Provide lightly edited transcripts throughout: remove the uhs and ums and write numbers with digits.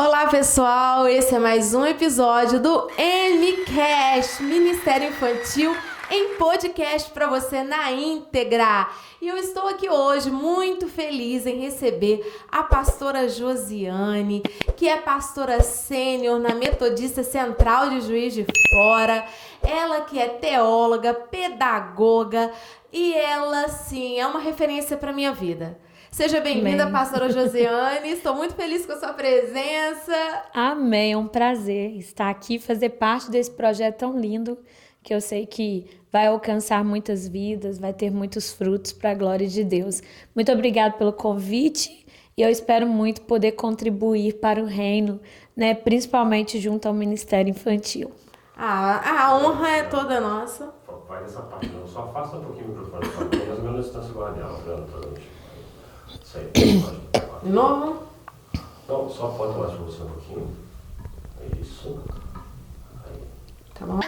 Olá pessoal, esse é mais um episódio do MCast, Ministério Infantil em podcast para você na íntegra. E eu estou aqui hoje muito feliz em receber a pastora Josiane, que é pastora sênior na Metodista Central de Juiz de Fora. Ela que é teóloga, pedagoga e ela sim é uma referência para minha vida. Seja bem-vinda, pastora Josiane. Estou muito feliz com a sua presença. Amém, é um prazer estar aqui e fazer parte desse projeto tão lindo que eu sei que vai alcançar muitas vidas, vai ter muitos frutos para a glória de Deus. Muito obrigada pelo convite e eu espero muito poder contribuir para o reino, né, principalmente junto ao Ministério Infantil. A honra é toda nossa. Vai dessa parte, não. Só afasta um pouquinho o microfone, só tem mais ou menos distância igual a dela, isso aí, De novo? Não, só pode mais para você um pouquinho. Isso. Aí. Tá bom.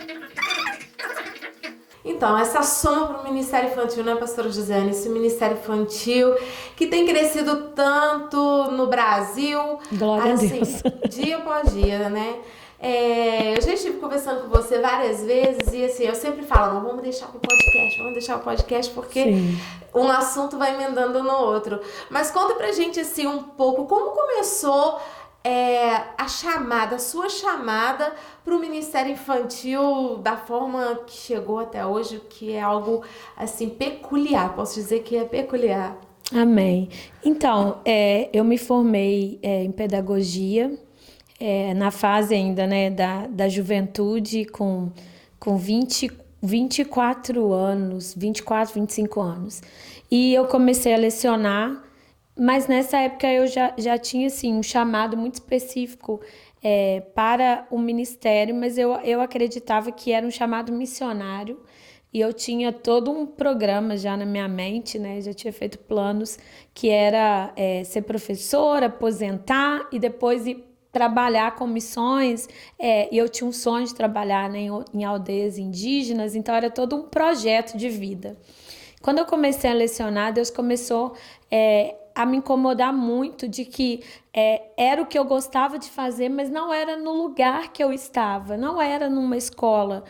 Então, essa soma para o Ministério Infantil, né, pastora Josiane? Esse Ministério Infantil que tem crescido tanto no Brasil. Glória assim, a Deus. Dia após dia, né? Eu já estive conversando com você várias vezes e assim, eu sempre falo, não, vamos deixar o podcast porque Sim. um assunto vai emendando no outro. Mas conta pra gente assim um pouco, como começou a sua chamada para o Ministério Infantil da forma que chegou até hoje, que é algo assim peculiar, posso dizer que é peculiar. Amém. Então, eu me formei em pedagogia, na fase ainda, né, da juventude, com 24 anos, 24, 25 anos. E eu comecei a lecionar, mas nessa época eu já tinha assim, um chamado muito específico para o ministério, mas eu acreditava que era um chamado missionário. E eu tinha todo um programa já na minha mente, né? Já tinha feito planos que era ser professora, aposentar e depois ir trabalhar com missões. E eu tinha um sonho de trabalhar, né, em aldeias indígenas, então era todo um projeto de vida. Quando eu comecei a lecionar, Deus começou a me incomodar muito de que era o que eu gostava de fazer, mas não era no lugar que eu estava, não era numa escola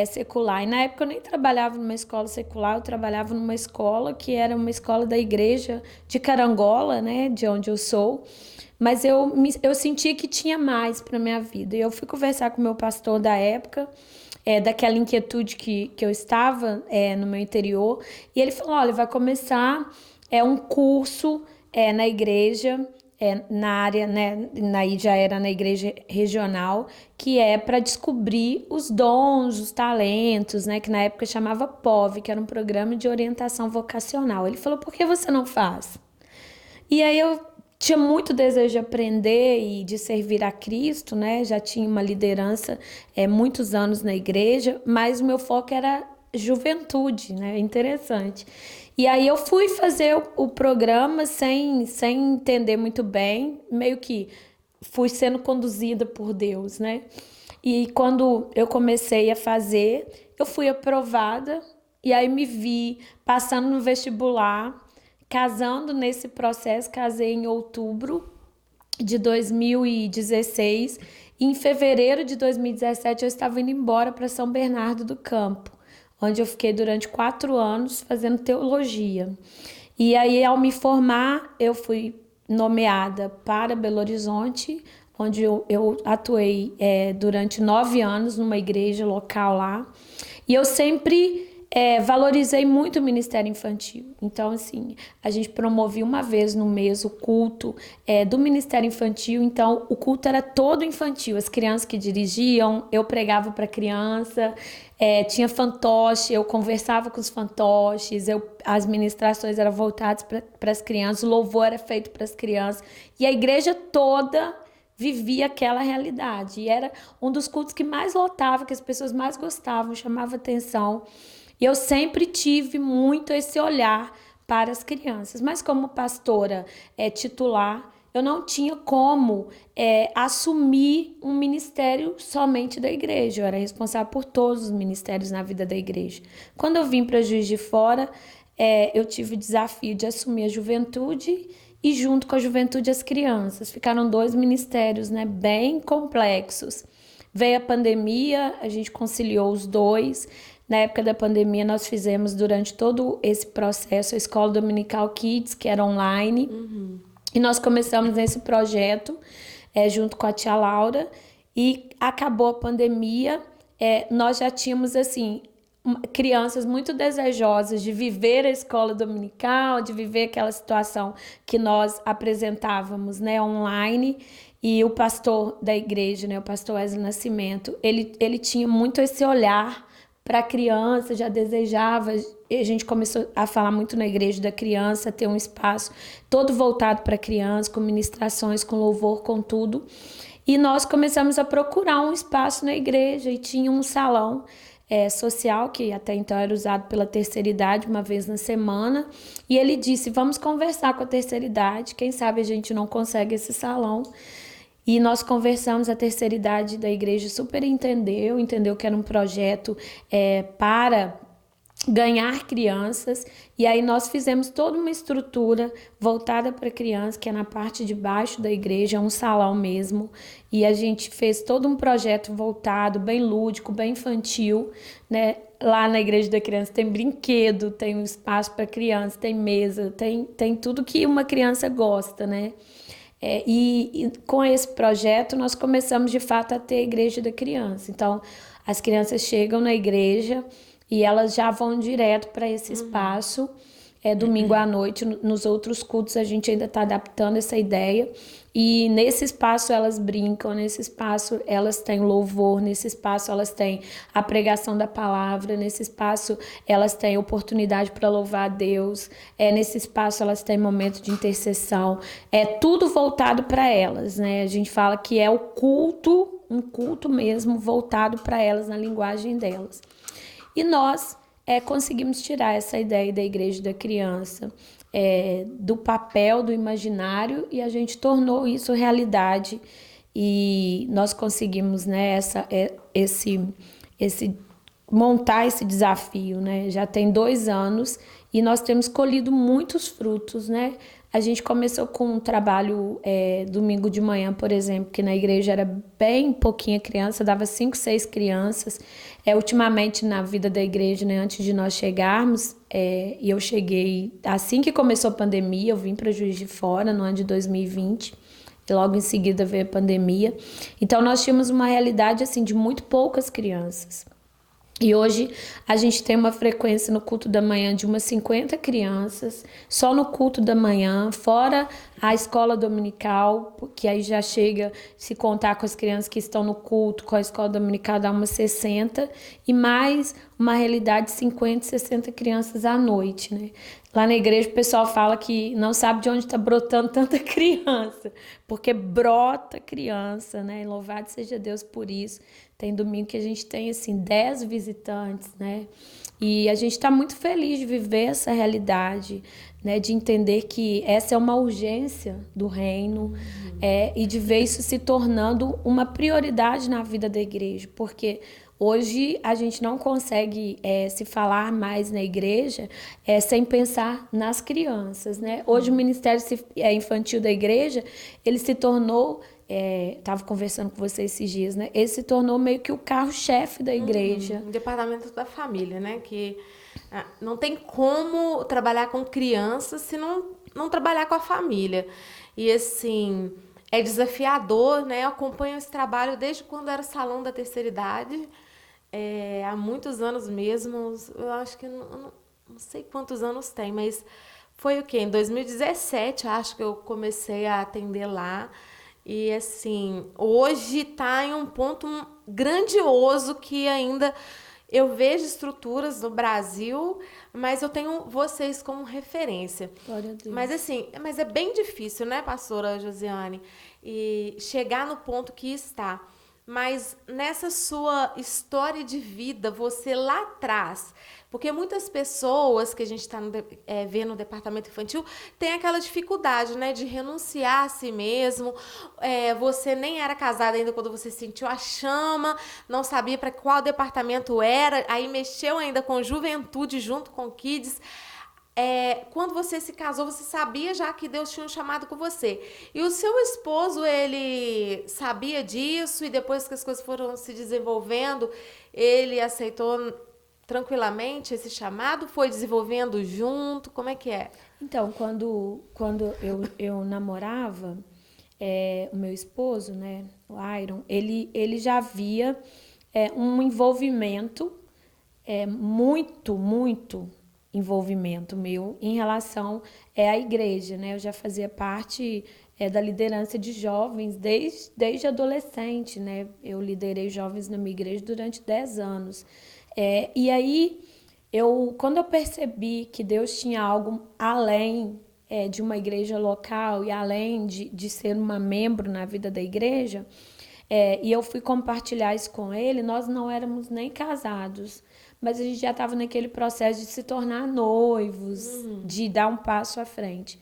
secular. E na época eu nem trabalhava numa escola secular, eu trabalhava numa escola que era uma escola da igreja de Carangola, né, de onde eu sou. Mas eu senti que tinha mais para minha vida. E eu fui conversar com o meu pastor da época, daquela inquietude que eu estava no meu interior. E ele falou, olha, vai começar um curso na igreja, na área, né, aí já era na igreja regional, que é para descobrir os dons, os talentos, né, que na época chamava POV, que era um programa de orientação vocacional. Ele falou, por que você não faz? E aí eu tinha muito desejo de aprender e de servir a Cristo, né? Já tinha uma liderança muitos anos na igreja, mas o meu foco era juventude, né? Interessante. E aí eu fui fazer o programa sem entender muito bem, meio que fui sendo conduzida por Deus, né? E quando eu comecei a fazer, eu fui aprovada e aí me vi passando no vestibular, casando nesse processo, casei em outubro de 2016 e em fevereiro de 2017 eu estava indo embora para São Bernardo do Campo, onde eu fiquei durante 4 anos fazendo teologia. E aí, ao me formar, eu fui nomeada para Belo Horizonte, onde eu atuei durante 9 anos numa igreja local lá. E eu sempre valorizei muito o Ministério Infantil. Então, assim, a gente promovia uma vez no mês o culto do Ministério Infantil. Então, o culto era todo infantil. As crianças que dirigiam, eu pregava para criança, tinha fantoche, eu conversava com os fantoches, as ministrações eram voltadas para as crianças, o louvor era feito para as crianças. E a igreja toda vivia aquela realidade. E era um dos cultos que mais lotava, que as pessoas mais gostavam, chamava atenção. E eu sempre tive muito esse olhar para as crianças. Mas como pastora titular, eu não tinha como assumir um ministério somente da igreja. Eu era responsável por todos os ministérios na vida da igreja. Quando eu vim para Juiz de Fora, eu tive o desafio de assumir a juventude e junto com a juventude as crianças. Ficaram 2 ministérios, né, bem complexos. Veio a pandemia, a gente conciliou os dois. Na época da pandemia, nós fizemos durante todo esse processo a Escola Dominical Kids, que era online. E nós começamos nesse projeto junto com a tia Laura. E acabou a pandemia, nós já tínhamos, assim, crianças muito desejosas de viver a escola dominical, de viver aquela situação que nós apresentávamos, né, online. E o pastor da igreja, né, o pastor Wesley Nascimento, ele tinha muito esse olhar para a criança, já desejava. A gente começou a falar muito na igreja da criança, ter um espaço todo voltado para a criança, com ministrações, com louvor, com tudo. E nós começamos a procurar um espaço na igreja e tinha um salão social, que até então era usado pela terceira idade, uma vez na semana. E ele disse, vamos conversar com a terceira idade, quem sabe a gente não consegue esse salão. E nós conversamos, a terceira idade da igreja super entendeu que era um projeto para ganhar crianças, e aí nós fizemos toda uma estrutura voltada para criança, que é na parte de baixo da igreja, um salão mesmo, e a gente fez todo um projeto voltado, bem lúdico, bem infantil, né? Lá na igreja da criança tem brinquedo, tem um espaço para criança, tem mesa, tem tudo que uma criança gosta, né? E com esse projeto nós começamos de fato a ter a igreja da criança. Então as crianças chegam na igreja e elas já vão direto para esse espaço. Domingo à noite, nos outros cultos a gente ainda está adaptando essa ideia. E nesse espaço elas brincam, nesse espaço elas têm louvor, nesse espaço elas têm a pregação da palavra, nesse espaço elas têm oportunidade para louvar a Deus, nesse espaço elas têm momento de intercessão. É tudo voltado para elas, né? A gente fala que é o culto, um culto mesmo voltado para elas, na linguagem delas. E nós conseguimos tirar essa ideia da igreja da criança, do papel, do imaginário, e a gente tornou isso realidade. E nós conseguimos, né, montar esse desafio, né? Já tem 2 anos e nós temos colhido muitos frutos, né? A gente começou com um trabalho domingo de manhã, por exemplo, que na igreja era bem pouquinha criança, dava 5, 6 crianças. Ultimamente na vida da igreja, né, antes de nós chegarmos, e eu cheguei assim que começou a pandemia, eu vim para Juiz de Fora no ano de 2020, e logo em seguida veio a pandemia. Então nós tínhamos uma realidade assim de muito poucas crianças. E hoje a gente tem uma frequência no culto da manhã de umas 50 crianças, só no culto da manhã, fora a escola dominical, que aí já chega, se contar com as crianças que estão no culto, com a escola dominical dá umas 60, e mais uma realidade de 50, 60 crianças à noite, né? Lá na igreja o pessoal fala que não sabe de onde está brotando tanta criança, porque brota criança, né? Louvado seja Deus por isso. Tem domingo que a gente tem, assim, 10 visitantes, né? E a gente está muito feliz de viver essa realidade, né? De entender que essa é uma urgência do reino, e de ver isso se tornando uma prioridade na vida da igreja, porque hoje a gente não consegue se falar mais na igreja sem pensar nas crianças, né? Hoje o Ministério Infantil da igreja, ele se tornou, estava conversando com você esses dias, né? Ele se tornou meio que o carro-chefe da igreja. O departamento da família, né? Que não tem como trabalhar com crianças se não trabalhar com a família. E assim, é desafiador, né? Eu acompanho esse trabalho desde quando era salão da terceira idade. Há muitos anos mesmo, eu acho que não sei quantos anos tem, mas foi o quê? Em 2017, acho que eu comecei a atender lá. E assim, hoje está em um ponto grandioso que ainda eu vejo estruturas no Brasil, mas eu tenho vocês como referência. Glória a Deus. Mas assim, é bem difícil, né, pastora Josiane? E chegar no ponto que está. Mas nessa sua história de vida, você lá atrás, porque muitas pessoas que a gente está vendo no departamento infantil tem aquela dificuldade, né, de renunciar a si mesmo. Você nem era casada ainda quando você sentiu a chama, não sabia para qual departamento era, aí mexeu ainda com juventude junto com kids. quando você se casou, você sabia já que Deus tinha um chamado com você. E o seu esposo, ele sabia disso e depois que as coisas foram se desenvolvendo, ele aceitou tranquilamente esse chamado? Foi desenvolvendo junto? Como é que é? Então, quando eu namorava, o meu esposo, né, o Iron, ele já via um envolvimento, muito envolvimento meu em relação à igreja, né? Eu já fazia parte da liderança de jovens desde adolescente, né? Eu liderei jovens na minha igreja durante 10 anos. E aí, quando eu percebi que Deus tinha algo além de uma igreja local e além de ser uma membro na vida da igreja, e eu fui compartilhar isso com ele, nós não éramos nem casados, mas a gente já estava naquele processo de se tornar noivos, de dar um passo à frente.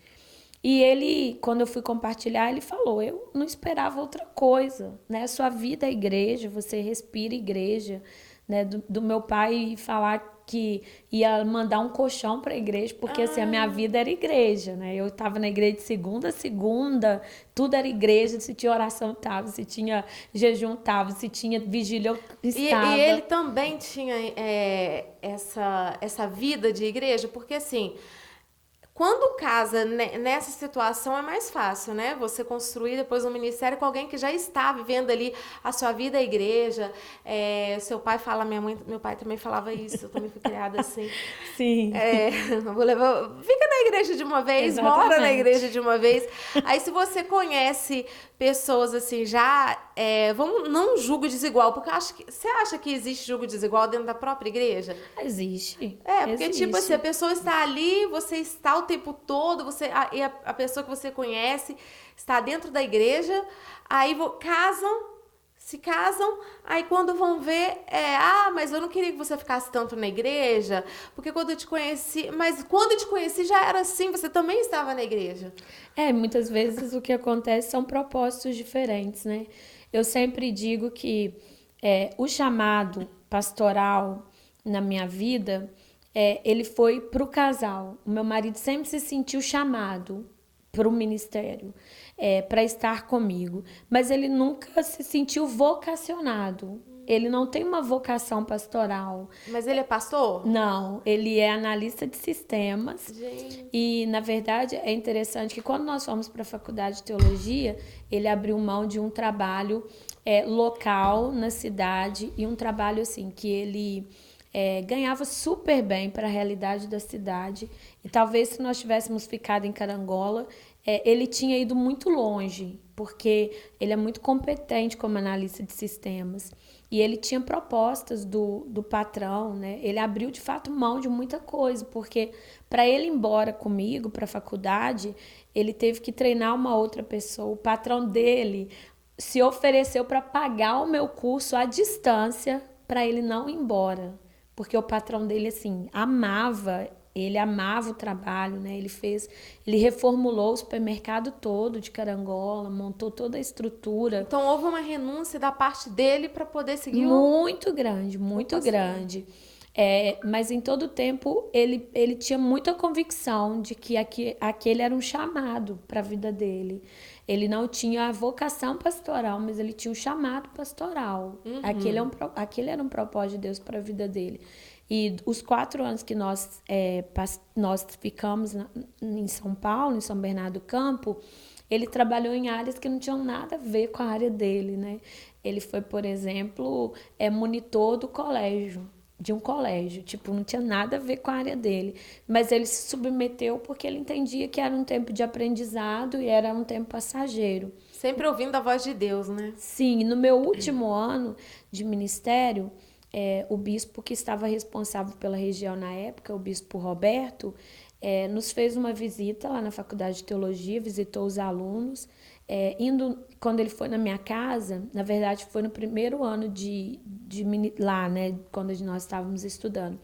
E ele, quando eu fui compartilhar, ele falou, eu não esperava outra coisa, né? Sua vida é igreja, você respira igreja, né? Do meu pai falar que ia mandar um colchão para a igreja, porque assim, a minha vida era igreja, né? Eu estava na igreja de segunda a segunda, tudo era igreja, se tinha oração, estava, se tinha jejum, estava, se tinha vigília, eu estava. E ele também tinha essa vida de igreja, porque assim, quando casa nessa situação é mais fácil, né? Você construir depois um ministério com alguém que já está vivendo ali a sua vida à igreja. Seu pai fala, meu pai também falava isso, eu também fui criada assim. Sim. Fica na igreja de uma vez, Exatamente. mora na igreja de uma vez. Aí se você conhece pessoas assim, não julgo desigual, porque você acha que existe julgo desigual dentro da própria igreja? Existe. Porque tipo assim, a pessoa está ali, você está o tempo todo, e a pessoa que você conhece está dentro da igreja, aí se casam, aí quando vão ver, mas eu não queria que você ficasse tanto na igreja, porque quando eu te conheci já era assim, você também estava na igreja. Muitas vezes o que acontece são propósitos diferentes, né? Eu sempre digo que o chamado pastoral na minha vida, ele foi para o casal. O meu marido sempre se sentiu chamado para o ministério, para estar comigo, mas ele nunca se sentiu vocacionado. Ele não tem uma vocação pastoral. Mas ele é pastor? Não, ele é analista de sistemas. Gente. E, na verdade, é interessante que quando nós fomos para a faculdade de teologia, ele abriu mão de um trabalho local na cidade e um trabalho assim que ele ganhava super bem para a realidade da cidade. E talvez se nós tivéssemos ficado em Carangola, ele tinha ido muito longe, porque ele é muito competente como analista de sistemas. E ele tinha propostas do patrão, né? Ele abriu, de fato, mão de muita coisa, porque para ele ir embora comigo para a faculdade, ele teve que treinar uma outra pessoa. O patrão dele se ofereceu para pagar o meu curso à distância para ele não ir embora. Porque o patrão dele, assim, ele amava o trabalho, né? Ele reformulou o supermercado todo de Carangola, montou toda a estrutura. Então houve uma renúncia da parte dele para poder seguir muito grande, muito grande. Mas em todo o tempo ele tinha muita convicção de que aquele era um chamado para a vida dele. Ele não tinha a vocação pastoral, mas ele tinha um chamado pastoral. Aquele era um propósito de Deus para a vida dele. E os 4 anos que nós ficamos em São Paulo, em São Bernardo do Campo, ele trabalhou em áreas que não tinham nada a ver com a área dele, né? Ele foi, por exemplo, monitor de um colégio, tipo, não tinha nada a ver com a área dele, mas ele se submeteu porque ele entendia que era um tempo de aprendizado e era um tempo passageiro. Sempre ouvindo a voz de Deus, né? Sim, no meu último ano de ministério, o bispo que estava responsável pela região na época, o bispo Roberto, nos fez uma visita lá na Faculdade de Teologia, visitou os alunos. Quando ele foi na minha casa, na verdade foi no primeiro ano lá, né, quando nós estávamos estudando.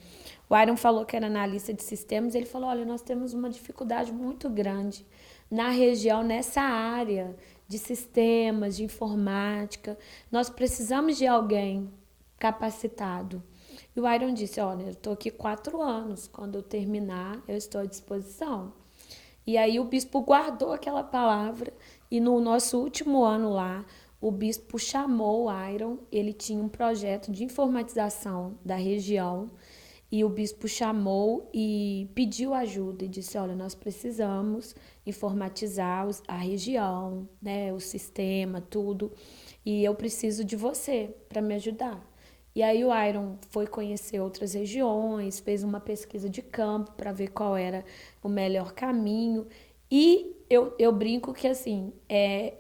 O Iron falou que era analista de sistemas, ele falou, olha, nós temos uma dificuldade muito grande na região, nessa área de sistemas, de informática. Nós precisamos de alguém capacitado. E o Iron disse, olha, eu estou aqui 4 anos, quando eu terminar, eu estou à disposição. E aí o bispo guardou aquela palavra e no nosso último ano lá, o bispo chamou o Iron, ele tinha um projeto de informatização da região e o bispo chamou e pediu ajuda e disse, olha, nós precisamos informatizar a região, né, o sistema, tudo, e eu preciso de você para me ajudar. E aí o Iron foi conhecer outras regiões, fez uma pesquisa de campo para ver qual era o melhor caminho. E eu brinco que, assim,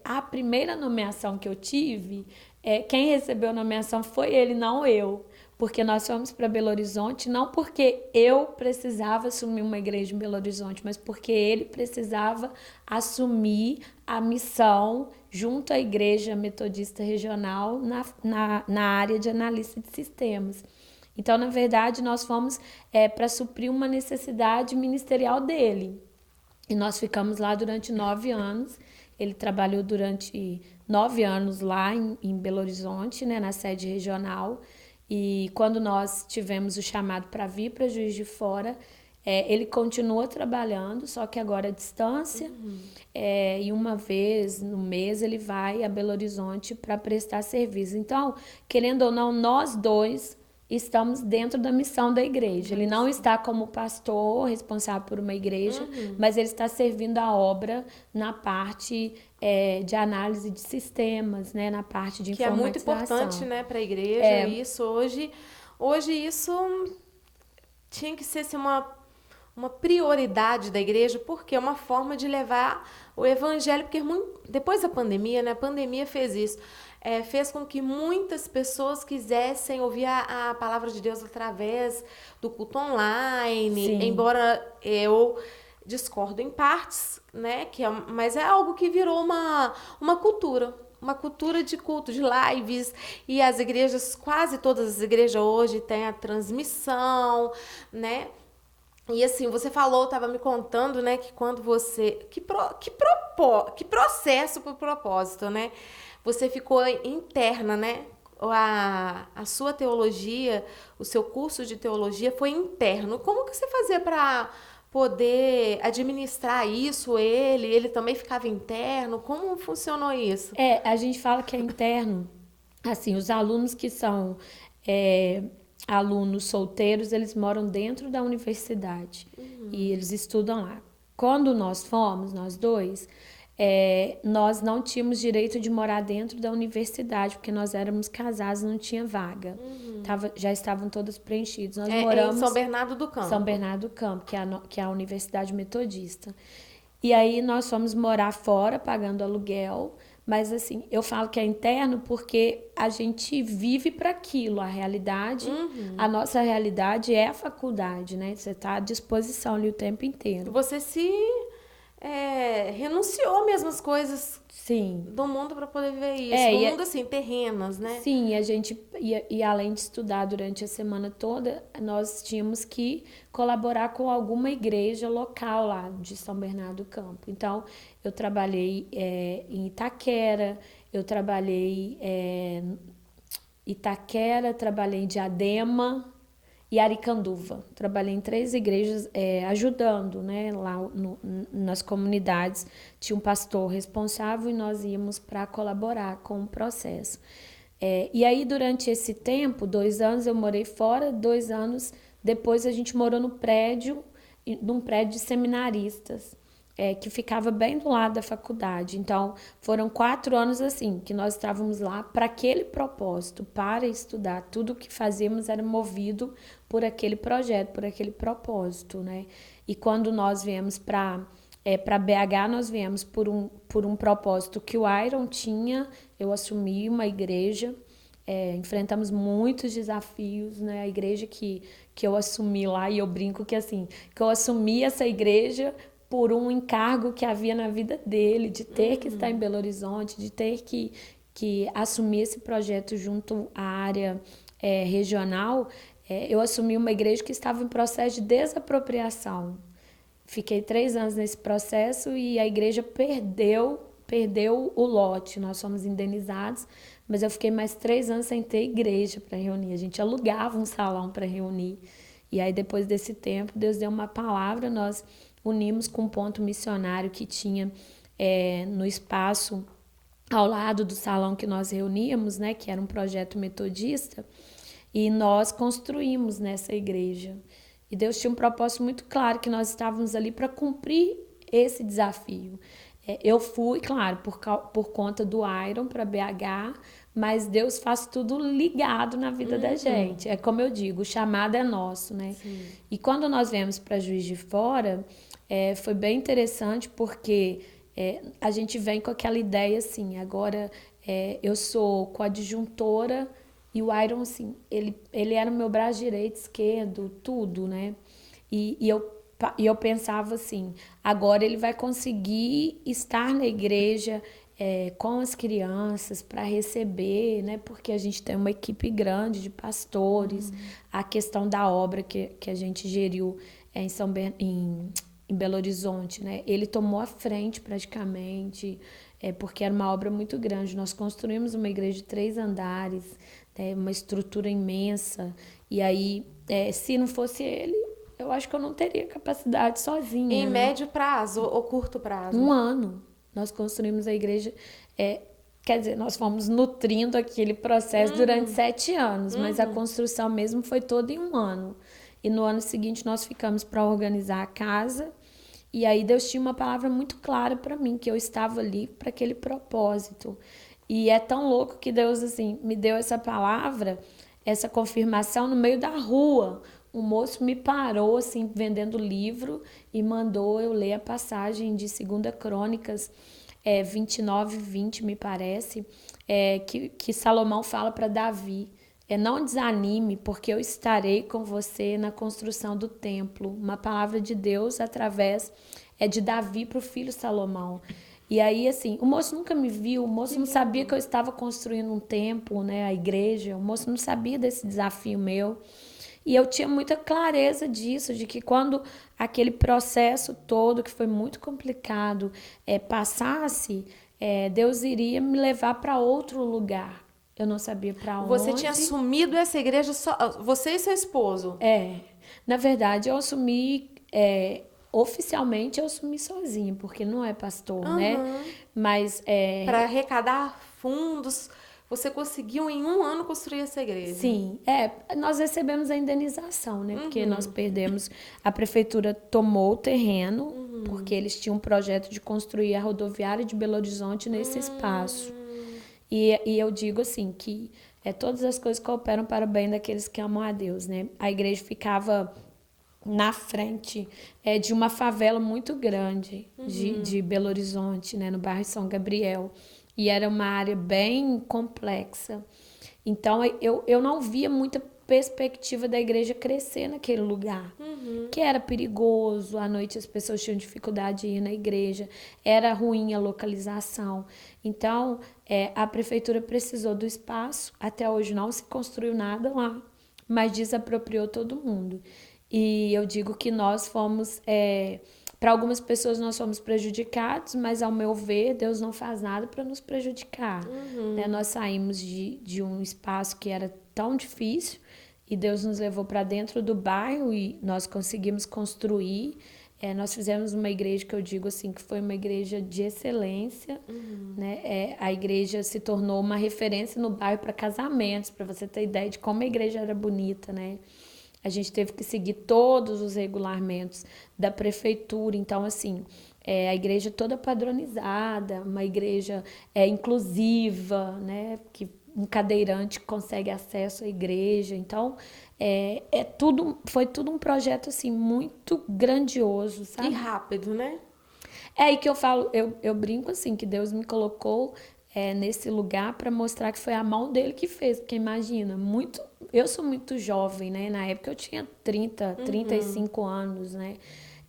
a primeira nomeação que eu tive, quem recebeu a nomeação foi ele, não eu. Porque nós fomos para Belo Horizonte, não porque eu precisava assumir uma igreja em Belo Horizonte, mas porque ele precisava assumir a missão junto à Igreja Metodista Regional na área de analista de sistemas. Então, na verdade, nós fomos para suprir uma necessidade ministerial dele. E nós ficamos lá durante 9 anos. Ele trabalhou durante 9 anos lá em Belo Horizonte, né, na sede regional. E quando nós tivemos o chamado para vir para Juiz de Fora, ele continua trabalhando, só que agora à distância. E uma vez no mês ele vai a Belo Horizonte para prestar serviço. Então, querendo ou não, nós dois estamos dentro da missão da igreja. Ele não está como pastor responsável por uma igreja, mas ele está servindo a obra na parte de análise de sistemas, né, na parte de informatização. Que é muito importante, né, para a igreja. Isso hoje isso tinha que ser assim, uma prioridade da igreja, porque é uma forma de levar o evangelho, porque depois da pandemia, né, a pandemia fez isso. Fez com que muitas pessoas quisessem ouvir a palavra de Deus através do culto online. Sim. Embora eu discordo em partes, né? Mas é algo que virou uma cultura de culto, de lives. E as igrejas, quase todas as igrejas hoje têm a transmissão, né? E assim, você falou, estava me contando, né, que quando você... Que processo pro propósito, né? Você ficou interna, né? A sua teologia, o seu curso de teologia foi interno. Como que você fazia para poder administrar isso? Ele também ficava interno? Como funcionou isso? A gente fala que é interno. Assim, os alunos que são alunos solteiros, eles moram dentro da universidade e eles estudam lá. Quando nós fomos, nós dois... nós não tínhamos direito de morar dentro da universidade, porque nós éramos casados, não tinha vaga. Já estavam todos preenchidos. Nós moramos em São Bernardo do Campo. São Bernardo do Campo, que é a Universidade Metodista. E aí nós fomos morar fora, pagando aluguel. Mas assim, eu falo que é interno porque a gente vive para aquilo. A realidade, a nossa realidade é a faculdade, né? Você está à disposição ali o tempo inteiro. Você renunciou mesmo as coisas, sim, do mundo para poder viver isso. Do mundo, assim, terrenas, né? Sim, a gente e além de estudar durante a semana toda, nós tínhamos que colaborar com alguma igreja local lá de São Bernardo do Campo. Então, eu trabalhei em Itaquera, eu trabalhei em Itaquera, trabalhei em Diadema e Aricanduva. Trabalhei em 3 igrejas ajudando, né, lá nas comunidades. Tinha um pastor responsável e nós íamos para colaborar com o processo. E aí, durante esse tempo, 2 anos eu morei fora, 2 anos depois a gente morou num prédio de seminaristas, que ficava bem do lado da faculdade. Então, foram 4 anos assim, que nós estávamos lá para aquele propósito, para estudar. Tudo o que fazíamos era movido por aquele projeto, por aquele propósito, né? E quando nós viemos para BH, nós viemos por um propósito que o Iron tinha. Eu assumi uma igreja, enfrentamos muitos desafios, né? A igreja que eu assumi lá, e eu brinco que assim, que eu assumi essa igreja por um encargo que havia na vida dele, de ter que estar em Belo Horizonte, de ter que assumir esse projeto junto à área regional. Eu assumi uma igreja que estava em processo de desapropriação. Fiquei 3 anos nesse processo e a igreja perdeu perdeu o lote, nós fomos indenizados, mas eu fiquei mais 3 anos sem ter igreja para reunir. A gente alugava um salão para reunir. E aí, depois desse tempo, Deus deu uma palavra, nós unimos com um ponto missionário que tinha no espaço ao lado do salão que nós reuníamos, né, que era um projeto metodista, e nós construímos nessa igreja. E Deus tinha um propósito muito claro, que nós estávamos ali para cumprir esse desafio. Eu fui, claro, por conta do Iron para BH, mas Deus faz tudo ligado na vida da gente. É como eu digo, o chamado é nosso, né? Sim. E quando nós viemos para Juiz de Fora, foi bem interessante, porque a gente vem com aquela ideia assim, agora eu sou coadjuntora e o Iron, assim, ele era o meu braço direito, esquerdo, tudo, né? E eu pensava assim, agora ele vai conseguir estar na igreja com as crianças para receber, né? Porque a gente tem uma equipe grande de pastores, a questão da obra que a gente geriu em Belo Horizonte, né? Ele tomou a frente praticamente, porque era uma obra muito grande. Nós construímos uma igreja de 3 andares, né? Uma estrutura imensa. E aí, se não fosse ele, eu acho que eu não teria capacidade sozinha. Em né? médio prazo ou curto prazo? 1 ano. Nós construímos a igreja. Quer dizer, nós fomos nutrindo aquele processo durante 7 anos, mas a construção mesmo foi toda em 1 ano. E no ano seguinte nós ficamos para organizar a casa. E aí Deus tinha uma palavra muito clara para mim, que eu estava ali para aquele propósito. E é tão louco que Deus assim me deu essa palavra, essa confirmação no meio da rua. Um moço me parou assim vendendo livro e mandou eu ler a passagem de 2 Crônicas 29:20, me parece, que Salomão fala para Davi. Não desanime, porque eu estarei com você na construção do templo. Uma palavra de Deus através de Davi para o filho Salomão. E aí, assim, o moço nunca me viu, o moço não sabia que eu estava construindo um templo, né, a igreja, o moço não sabia desse desafio meu. E eu tinha muita clareza disso, de que quando aquele processo todo, que foi muito complicado, passasse, Deus iria me levar para outro lugar. Eu não sabia para onde. Você tinha assumido essa igreja só, você e seu esposo? Na verdade, eu assumi, oficialmente eu assumi sozinha, porque não é pastor, né? Mas para arrecadar fundos, você conseguiu em 1 ano construir essa igreja? Sim, nós recebemos a indenização, né? Porque nós perdemos, a prefeitura tomou o terreno, porque eles tinham um projeto de construir a rodoviária de Belo Horizonte nesse espaço. E eu digo assim, que todas as coisas cooperam para o bem daqueles que amam a Deus, né? A igreja ficava na frente de uma favela muito grande de Belo Horizonte, né? No bairro São Gabriel. E era uma área bem complexa. Então, eu não via muita perspectiva da igreja crescer naquele lugar. Que era perigoso, à noite as pessoas tinham dificuldade de ir na igreja, era ruim a localização. Então, a prefeitura precisou do espaço, até hoje não se construiu nada lá, mas desapropriou todo mundo. E eu digo que nós fomos... para algumas pessoas nós fomos prejudicados, mas ao meu ver, Deus não faz nada para nos prejudicar. Né? Nós saímos de um espaço que era tão difícil e Deus nos levou para dentro do bairro e nós conseguimos construir. Nós fizemos uma igreja que eu digo assim, que foi uma igreja de excelência. Né? A igreja se tornou uma referência no bairro para casamentos, para você ter ideia de como a igreja era bonita, né? A gente teve que seguir todos os regulamentos da prefeitura. Então, assim, a igreja toda padronizada, uma igreja inclusiva, né? Que um cadeirante consegue acesso à igreja. Então, foi tudo um projeto, assim, muito grandioso, sabe? E rápido, né? É aí que eu falo, eu brinco assim, que Deus me colocou nesse lugar para mostrar que foi a mão dele que fez. Porque imagina, eu sou muito jovem, né? Na época eu tinha 35 anos, né?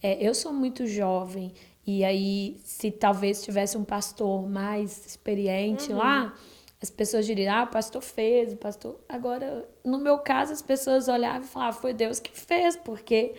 Eu sou muito jovem. E aí, se talvez tivesse um pastor mais experiente lá, as pessoas diriam, o pastor fez, o pastor... Agora, no meu caso, as pessoas olhavam e falavam, foi Deus que fez, porque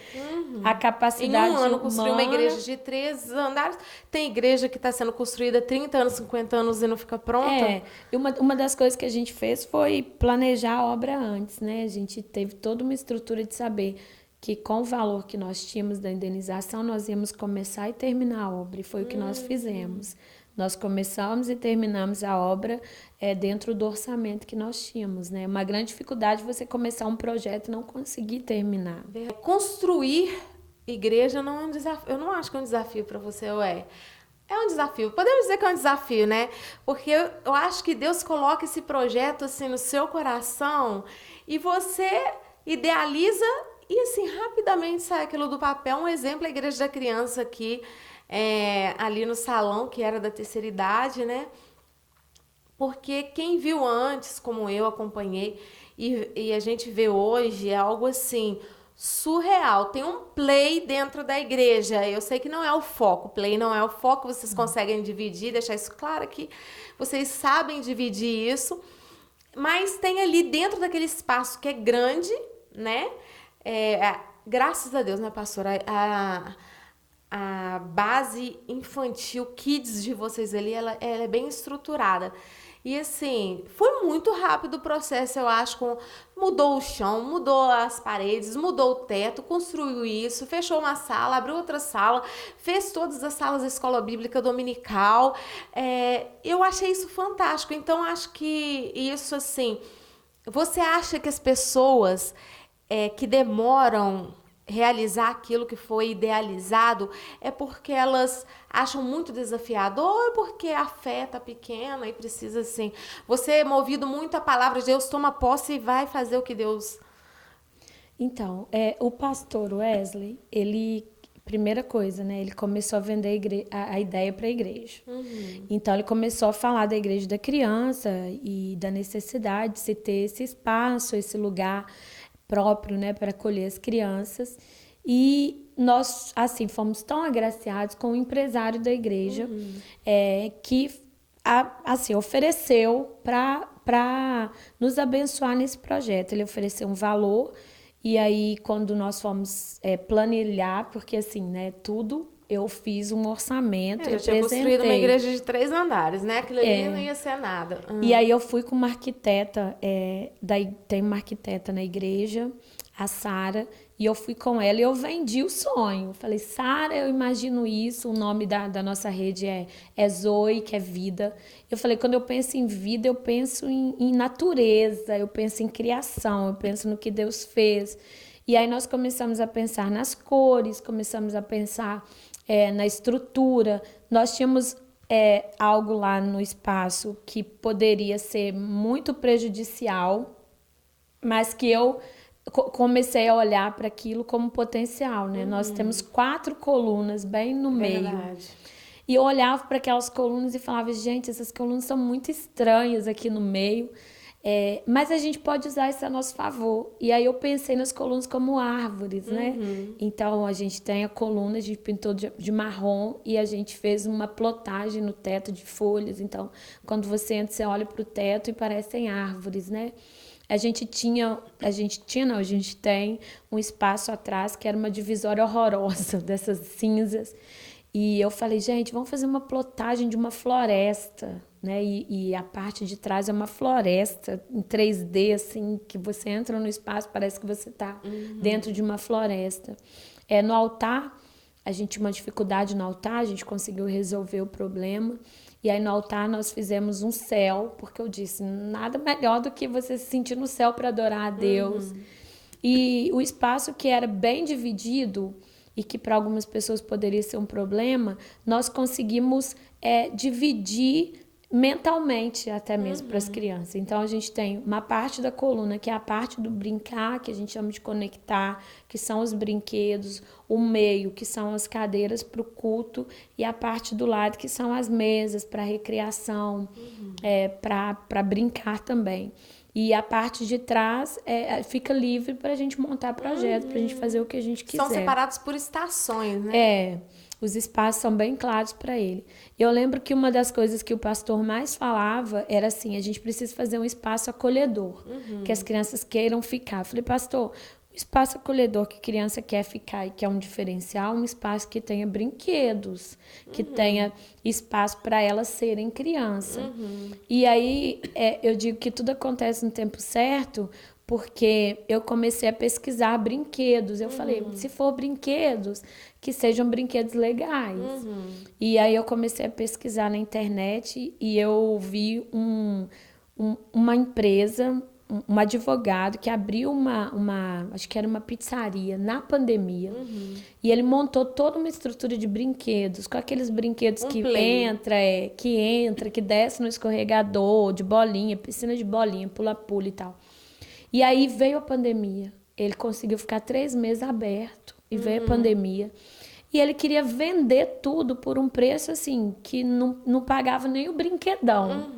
a capacidade Em um ano construir uma humana... igreja de 3 andares. Tem igreja que está sendo construída há 30 anos, 50 anos e não fica pronta? E uma das coisas que a gente fez foi planejar a obra antes, né? A gente teve toda uma estrutura de saber que com o valor que nós tínhamos da indenização, nós íamos começar e terminar a obra, e foi o que nós fizemos. Nós começamos e terminamos a obra dentro do orçamento que nós tínhamos, né? Uma grande dificuldade você começar um projeto e não conseguir terminar. Construir igreja não é um desafio. Eu não acho que é um desafio para você, ué. É um desafio. Podemos dizer que é um desafio, né? Porque eu acho que Deus coloca esse projeto assim no seu coração e você idealiza e assim rapidamente sai aquilo do papel. Um exemplo é a Igreja da Criança aqui, ali no salão, que era da terceira idade, né? Porque quem viu antes, como eu acompanhei, e a gente vê hoje, é algo assim surreal. Tem um play dentro da igreja. Eu sei que não é o foco, play não é o foco, vocês conseguem dividir, deixar isso claro que vocês sabem dividir isso, mas tem ali dentro daquele espaço que é grande, né? Graças a Deus, né, pastora? A base infantil, kids de vocês ali, ela é bem estruturada. E assim, foi muito rápido o processo, eu acho, mudou o chão, mudou as paredes, mudou o teto, construiu isso, fechou uma sala, abriu outra sala, fez todas as salas da escola bíblica dominical. Eu achei isso fantástico. Então, acho que isso, assim, você acha que as pessoas que demoram realizar aquilo que foi idealizado é porque elas acham muito desafiador ou é porque a fé tá pequena e precisa assim, você é movido muito a palavra de Deus, toma posse e vai fazer o que Deus... Então, o pastor Wesley, primeira coisa, né? Ele começou a vender a ideia para a igreja. Então, ele começou a falar da igreja da criança e da necessidade de se ter esse espaço, esse lugar próprio, né, para acolher as crianças. E nós, assim, fomos tão agraciados com o empresário da igreja, que, assim, ofereceu para nos abençoar nesse projeto. Ele ofereceu um valor, e aí, quando nós fomos planilhar, porque, assim, né, tudo... Eu fiz um orçamento, eu tinha construído uma igreja de 3 andares, né? Aquilo ali não ia ser nada. E aí eu fui com uma arquiteta, tem uma arquiteta na igreja, a Sara, e eu fui com ela e eu vendi o sonho. Falei, Sara, eu imagino isso, o nome da nossa rede é Zoe, que é vida. Eu falei, quando eu penso em vida, eu penso em natureza, eu penso em criação, eu penso no que Deus fez. E aí nós começamos a pensar nas cores, começamos a pensar na estrutura. Nós tínhamos algo lá no espaço que poderia ser muito prejudicial, mas que eu comecei a olhar para aquilo como potencial, né? Nós temos 4 colunas bem no meio. Verdade. E eu olhava para aquelas colunas e falava, gente, essas colunas são muito estranhas aqui no meio. Mas a gente pode usar isso a nosso favor. E aí eu pensei nas colunas como árvores, né? Então a gente tem a coluna, a gente pintou de marrom e a gente fez uma plotagem no teto de folhas. Então, quando você entra, você olha para o teto e parecem árvores, né? A gente tem um espaço atrás que era uma divisória horrorosa dessas cinzas. E eu falei, gente, vamos fazer uma plotagem de uma floresta, né? E a parte de trás é uma floresta em 3D, assim, que você entra no espaço, parece que você está dentro de uma floresta. No altar, a gente tinha uma dificuldade no altar, a gente conseguiu resolver o problema. E aí no altar nós fizemos um céu, porque eu disse, nada melhor do que você se sentir no céu para adorar a Deus. E o espaço que era bem dividido, e que para algumas pessoas poderia ser um problema, nós conseguimos dividir mentalmente até mesmo para as crianças. Então a gente tem uma parte da coluna que é a parte do brincar, que a gente chama de conectar, que são os brinquedos, o meio, que são as cadeiras para o culto, e a parte do lado, que são as mesas para recreação, para brincar também. E a parte de trás fica livre para a gente montar projeto, para a gente fazer o que a gente quiser. São separados por estações, né? Os espaços são bem claros para ele. Eu lembro que uma das coisas que o pastor mais falava era assim, a gente precisa fazer um espaço acolhedor, que as crianças queiram ficar. Eu falei, pastor, um espaço acolhedor que a criança quer ficar e que é um diferencial, um espaço que tenha brinquedos, que tenha espaço para elas serem criança. E aí eu digo que tudo acontece no tempo certo, porque eu comecei a pesquisar brinquedos. Eu falei, se for brinquedos, que sejam brinquedos legais. E aí eu comecei a pesquisar na internet e eu vi uma empresa, um advogado que abriu acho que era uma pizzaria na pandemia. E ele montou toda uma estrutura de brinquedos, com aqueles brinquedos que entra, que desce no escorregador, de bolinha, piscina de bolinha, pula-pula e tal. E aí veio a pandemia. Ele conseguiu ficar 3 meses aberto e veio a pandemia. E ele queria vender tudo por um preço assim, que não pagava nem o brinquedão.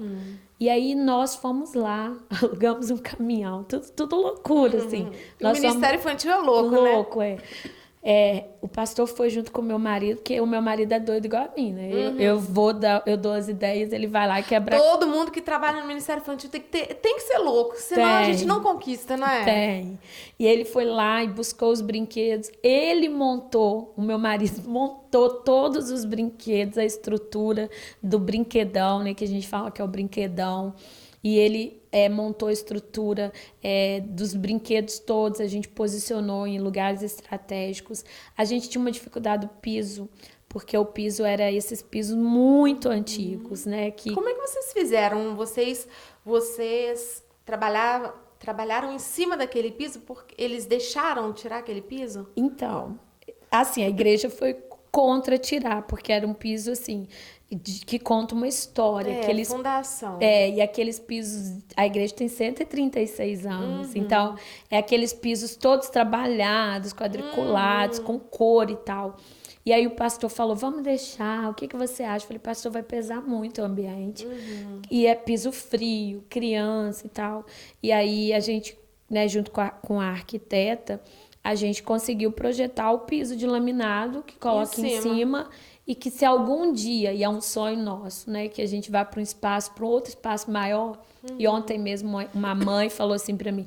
E aí nós fomos lá, alugamos um caminhão, tudo loucura, assim. O Ministério Infantil é louco, né? Louco, o pastor foi junto com o meu marido, porque o meu marido é doido igual a mim, né? Eu dou as ideias, ele vai lá e quebra... Todo mundo que trabalha no Ministério Infantil tem que ser louco, senão a gente não conquista, não é? Tem. E ele foi lá e buscou os brinquedos. O meu marido montou todos os brinquedos, a estrutura do brinquedão, né? Que a gente fala que é o brinquedão. E ele montou a estrutura dos brinquedos todos, a gente posicionou em lugares estratégicos. A gente tinha uma dificuldade do piso, porque o piso era esses pisos muito antigos, né? Como é que vocês fizeram? Vocês trabalharam em cima daquele piso porque eles deixaram tirar aquele piso? Então, assim, a igreja foi contra tirar, porque era um piso assim... que conta uma história. Fundação. E aqueles pisos... A igreja tem 136 anos. Então, aqueles pisos todos trabalhados, quadriculados, com cor e tal. E aí o pastor falou, vamos deixar, o que você acha? Eu falei, pastor, vai pesar muito o ambiente. E é piso frio, criança e tal. E aí a gente, né, junto com a arquiteta, a gente conseguiu projetar o piso de laminado que coloca em cima e que se algum dia, e é um sonho nosso, né, que a gente vá para um outro espaço maior. E ontem mesmo uma mãe falou assim para mim,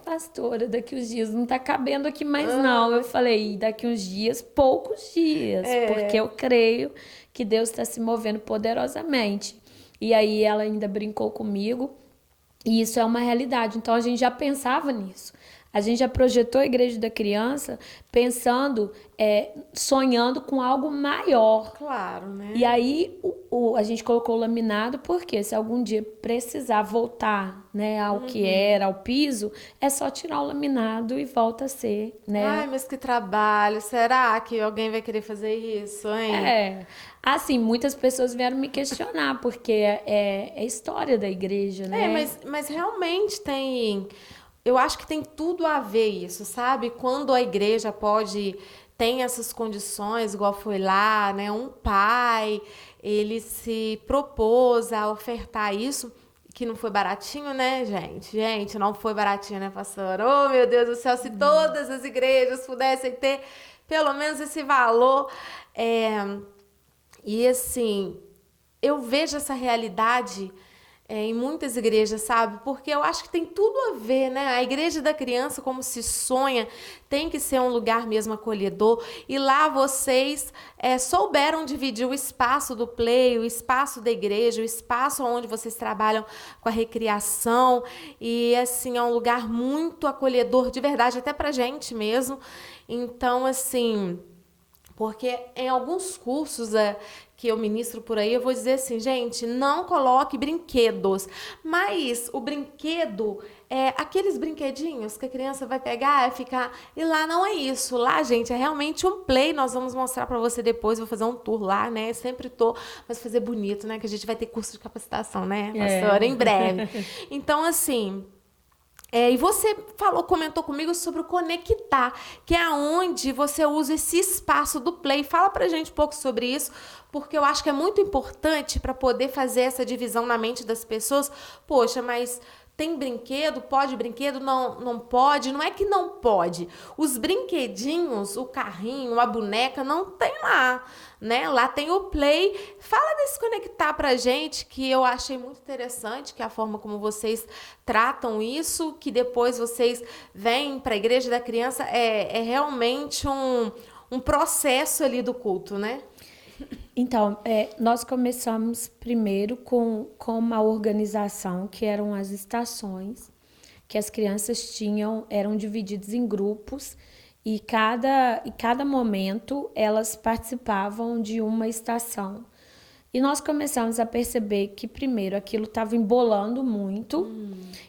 pastora, daqui uns dias não tá cabendo aqui mais não. Eu falei, daqui uns dias, poucos dias, porque eu creio que Deus está se movendo poderosamente. E aí ela ainda brincou comigo, e isso é uma realidade. Então a gente já pensava nisso. A gente já projetou a igreja da criança pensando, sonhando com algo maior. Claro, né? E aí a gente colocou o laminado porque se algum dia precisar voltar, né, ao que era, ao piso, é só tirar o laminado e volta a ser, né? Ai, mas que trabalho. Será que alguém vai querer fazer isso, hein? Assim, muitas pessoas vieram me questionar porque é a história da igreja, né? Mas realmente tem... Eu acho que tem tudo a ver isso, sabe? Quando a igreja tem essas condições, igual foi lá, né? Um pai, ele se propôs a ofertar isso, que não foi baratinho, né, gente? Gente, não foi baratinho, né, pastora? Oh, meu Deus do céu, se todas as igrejas pudessem ter pelo menos esse valor. E assim, eu vejo essa realidade... em muitas igrejas, sabe? Porque eu acho que tem tudo a ver, né? A igreja da criança, como se sonha, tem que ser um lugar mesmo acolhedor. E lá vocês souberam dividir o espaço do play, o espaço da igreja, o espaço onde vocês trabalham com a recriação. E, assim, é um lugar muito acolhedor, de verdade, até pra gente mesmo. Então, assim... Porque em alguns cursos que eu ministro por aí, eu vou dizer assim, gente, não coloque brinquedos. Mas o brinquedo aqueles brinquedinhos que a criança vai pegar e ficar... E lá não é isso. Lá, gente, é realmente um play. Nós vamos mostrar para você depois. Vou fazer um tour lá, né? Sempre mas fazer bonito, né? Que a gente vai ter curso de capacitação, né, pastora? Em breve. Então, assim... e você comentou comigo sobre o Conectar, que é onde você usa esse espaço do play. Fala pra gente um pouco sobre isso, porque eu acho que é muito importante para poder fazer essa divisão na mente das pessoas. Poxa, mas Tem brinquedo? Pode brinquedo? Não, não pode? Não é que não pode. Os brinquedinhos, o carrinho, a boneca, não tem lá, né? Lá tem o play. Fala desse Conectar pra gente, que eu achei muito interessante, que é a forma como vocês tratam isso, que depois vocês vêm para a Igreja da Criança, é realmente um processo ali do culto, né? Então, nós começamos primeiro com uma organização que eram as estações, que as crianças eram divididas em grupos e cada momento elas participavam de uma estação. E nós começamos a perceber que primeiro aquilo estava embolando muito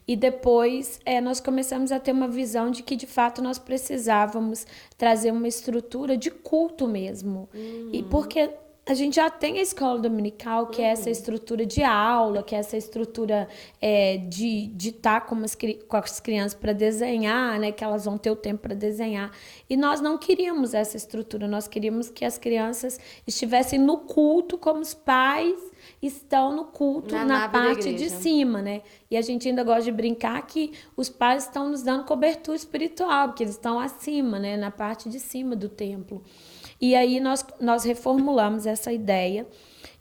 e depois nós começamos a ter uma visão de que de fato nós precisávamos trazer uma estrutura de culto mesmo. E porque a gente já tem a escola dominical, que é essa estrutura de aula, que é essa estrutura de estar com as crianças para desenhar, né? Que elas vão ter o tempo para desenhar. E nós não queríamos essa estrutura, nós queríamos que as crianças estivessem no culto como os pais estão no culto na parte de cima, né? E a gente ainda gosta de brincar que os pais estão nos dando cobertura espiritual, porque eles estão acima, né? Na parte de cima do templo. E aí nós reformulamos essa ideia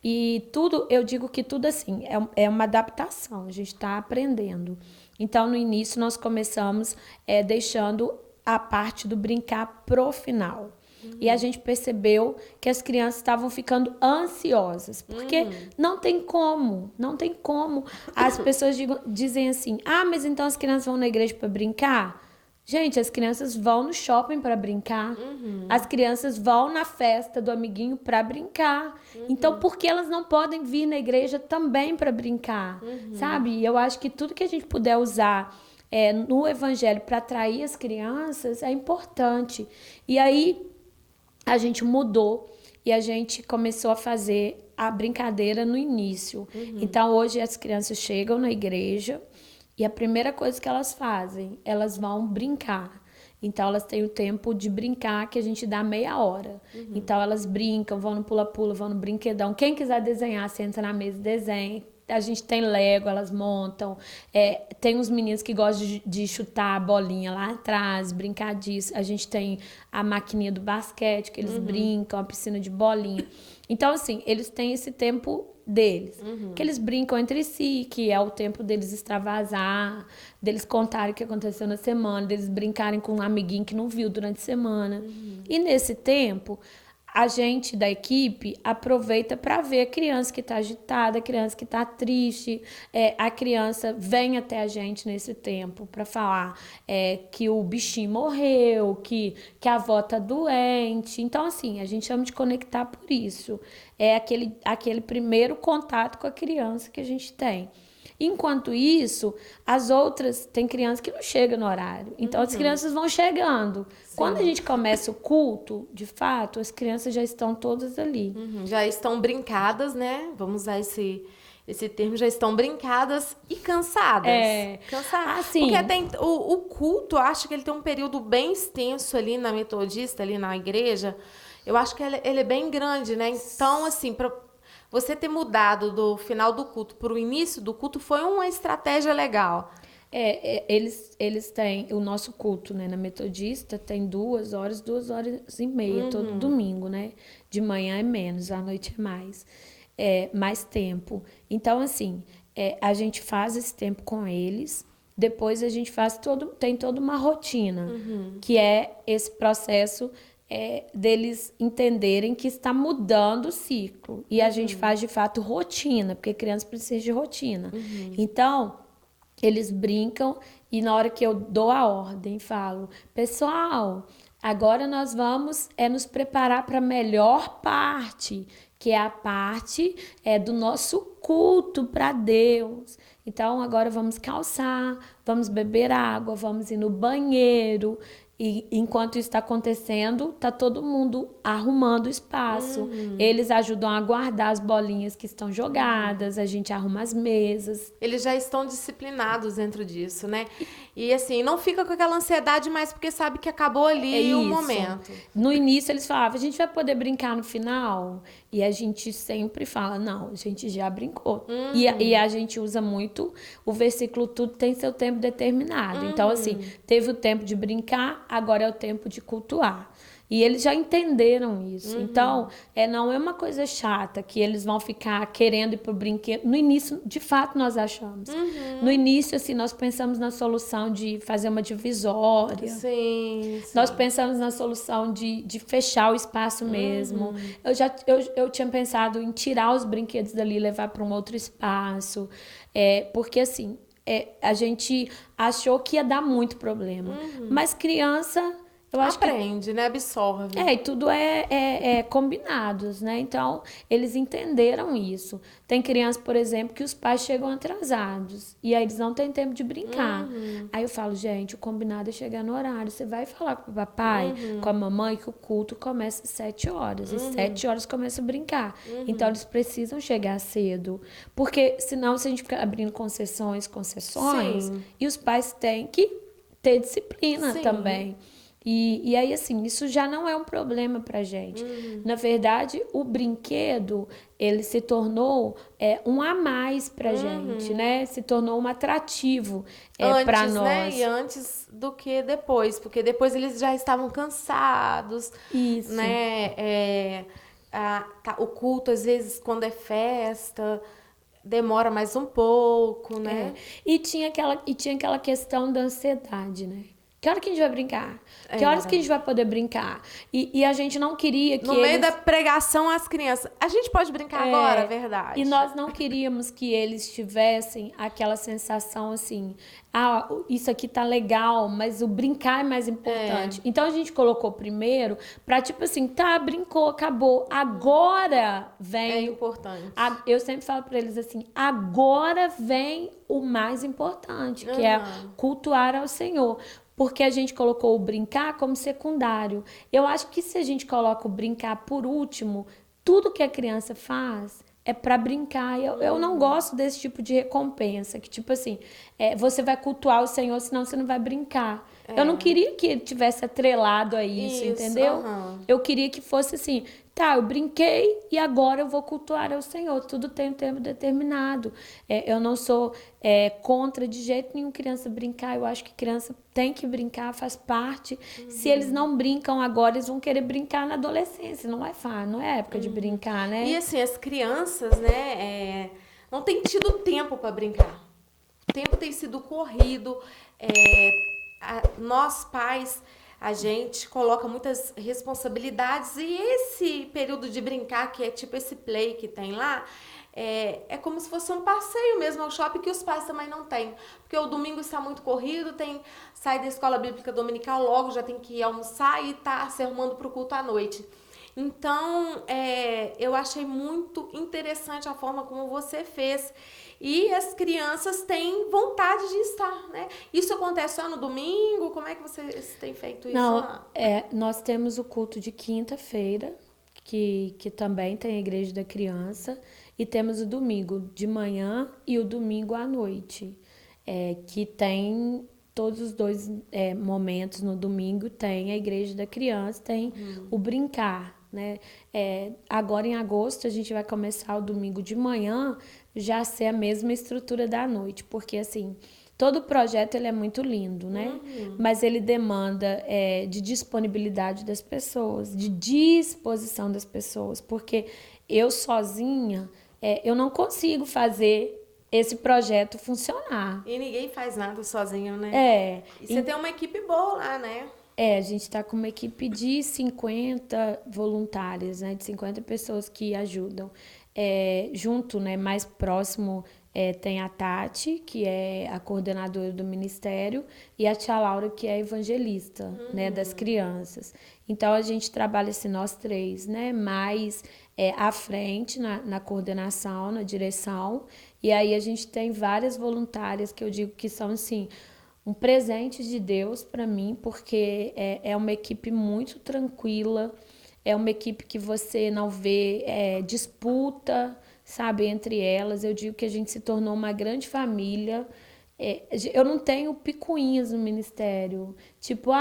e tudo, eu digo que tudo assim, é uma adaptação, a gente está aprendendo. Então, no início, nós começamos deixando a parte do brincar pro final. E a gente percebeu que as crianças estavam ficando ansiosas, porque não tem como. As pessoas dizem assim, mas então as crianças vão na igreja para brincar? Gente, as crianças vão no shopping para brincar. As crianças vão na festa do amiguinho para brincar. Então, por que elas não podem vir na igreja também para brincar? Sabe? E eu acho que tudo que a gente puder usar no evangelho para atrair as crianças é importante. E aí, a gente mudou e a gente começou a fazer a brincadeira no início. Então, hoje as crianças chegam na igreja e a primeira coisa que elas fazem, elas vão brincar. Então, elas têm o tempo de brincar, que a gente dá meia hora. Então, elas brincam, vão no pula-pula, vão no brinquedão. Quem quiser desenhar, senta na mesa e desenha. A gente tem Lego, elas montam. Tem uns meninos que gostam de chutar a bolinha lá atrás, brincar disso. A gente tem a maquininha do basquete, que eles brincam, a piscina de bolinha. Então, assim, eles têm esse tempo deles, que eles brincam entre si, que é o tempo deles extravasar, deles contarem o que aconteceu na semana, deles brincarem com um amiguinho que não viu durante a semana. E nesse tempo, a gente da equipe aproveita para ver a criança que está agitada, a criança que está triste, a criança vem até a gente nesse tempo para falar que o bichinho morreu, que a avó está doente. Então, assim, a gente chama de conectar por isso. É aquele primeiro contato com a criança que a gente tem. Enquanto isso, as outras, tem crianças que não chegam no horário. Então, as crianças vão chegando. Sim. Quando a gente começa o culto, de fato, as crianças já estão todas ali. Já estão brincadas, né? Vamos usar esse termo, já estão brincadas e cansadas. Cansadas. Assim, porque o culto, eu acho que ele tem um período bem extenso ali na metodista, ali na igreja. Eu acho que ele é bem grande, né? Então, assim, para você ter mudado do final do culto para o início do culto foi uma estratégia legal. Eles têm o nosso culto, né, na metodista tem 2 horas e meia todo domingo, né? De manhã é menos, à noite é mais tempo. Então, assim, a gente faz esse tempo com eles. Depois a gente tem toda uma rotina, que é esse processo deles entenderem que está mudando o ciclo. E a gente faz, de fato, rotina, porque criança precisa de rotina. Então, eles brincam e na hora que eu dou a ordem, falo, pessoal, agora nós vamos nos preparar para a melhor parte, que é a parte do nosso culto para Deus. Então, agora vamos calçar, vamos beber água, vamos ir no banheiro. E enquanto isso está acontecendo, tá todo mundo arrumando o espaço. Eles ajudam a guardar as bolinhas que estão jogadas, a gente arruma as mesas. Eles já estão disciplinados dentro disso, né? E assim, não fica com aquela ansiedade mais porque sabe que acabou ali o momento. No início eles falavam, a gente vai poder brincar no final? E a gente sempre fala, não, a gente já brincou. E a gente usa muito o versículo, tudo tem seu tempo determinado. Então, assim, teve o tempo de brincar, agora é o tempo de cultuar. E eles já entenderam isso. Então, não é uma coisa chata que eles vão ficar querendo ir pro brinquedo. No início, de fato, nós achamos. No início, assim, nós pensamos na solução de fazer uma divisória. Sim. Nós pensamos na solução de fechar o espaço mesmo. Eu tinha pensado em tirar os brinquedos dali e levar para um outro espaço. Porque, assim, a gente achou que ia dar muito problema. Mas criança... Eu acho aprende, né? Absorve. E tudo é combinados, né? Então, eles entenderam isso. Tem crianças, por exemplo, que os pais chegam atrasados. E aí eles não têm tempo de brincar. Aí eu falo, gente, o combinado é chegar no horário. Você vai falar com o papai, com a mamãe, que o culto começa às 7 horas. E 7 horas começa a brincar. Então, eles precisam chegar cedo. Porque, senão, se a gente ficar abrindo concessões, Sim. e os pais têm que ter disciplina também. E aí, assim, isso já não é um problema pra gente. Na verdade, o brinquedo, ele se tornou um a mais pra gente, né? Se tornou um atrativo pra nós. Né? E antes do que depois, porque depois eles já estavam cansados. Isso. Né? O culto, às vezes, quando é festa, demora mais um pouco, né? E tinha aquela questão da ansiedade, né? Que hora que a gente vai brincar? Que horas que a gente vai poder brincar? E a gente não queria que no meio da pregação, as crianças... A gente pode brincar agora, verdade. E nós não queríamos que eles tivessem aquela sensação assim... Ah, isso aqui tá legal, mas o brincar é mais importante. Então, a gente colocou primeiro pra, tipo assim, tá, brincou, acabou. Agora vem... É importante. Eu sempre falo pra eles assim, agora vem o mais importante, que é cultuar ao Senhor. Porque a gente colocou o brincar como secundário. Eu acho que se a gente coloca o brincar por último, tudo que a criança faz é para brincar. Eu não gosto desse tipo de recompensa, que tipo assim, você vai cultuar o Senhor, senão você não vai brincar. Eu não queria que ele tivesse atrelado a isso, entendeu? Eu queria que fosse assim, tá, eu brinquei e agora eu vou cultuar ao Senhor. Tudo tem um tempo determinado. Eu não sou contra de jeito nenhum criança brincar. Eu acho que criança tem que brincar, faz parte. Se eles não brincam agora, eles vão querer brincar na adolescência. Não é fácil, não é época de brincar, né? E assim, as crianças, né, não têm tido tempo para brincar. O tempo tem sido corrido. Nós, pais, a gente coloca muitas responsabilidades e esse período de brincar, que é tipo esse play que tem lá, é como se fosse um passeio mesmo ao shopping que os pais também não têm. Porque o domingo está muito corrido, sai da escola bíblica dominical, logo já tem que ir almoçar e tá se arrumando para o culto à noite. Então, eu achei muito interessante a forma como você fez. E as crianças têm vontade de estar, né? Isso acontece só no domingo? Como é que vocês têm feito isso? Não, nós temos o culto de quinta-feira, que também tem a igreja da criança, e temos o domingo de manhã e o domingo à noite, que tem todos os dois momentos. No domingo tem a igreja da criança, tem o brincar, né? Agora em agosto a gente vai começar o domingo de manhã já ser a mesma estrutura da noite, porque assim, todo projeto ele é muito lindo, né? Mas ele demanda de disponibilidade das pessoas, de disposição das pessoas, porque eu sozinha, eu não consigo fazer esse projeto funcionar. E ninguém faz nada sozinho, né? E você tem uma equipe boa lá, né? A gente está com uma equipe de 50 voluntárias, né? De 50 pessoas que ajudam. Junto, né, mais próximo, tem a Tati, que é a coordenadora do ministério, e a tia Laura, que é a evangelista, né, das crianças. Então, a gente trabalha assim, nós três, né, mais à frente na coordenação, na direção. E aí a gente tem várias voluntárias que eu digo que são, assim, um presente de Deus para mim, porque é uma equipe muito tranquila, é uma equipe que você não vê disputa, sabe, entre elas. Eu digo que a gente se tornou uma grande família. Eu não tenho picuinhas no ministério. Tipo,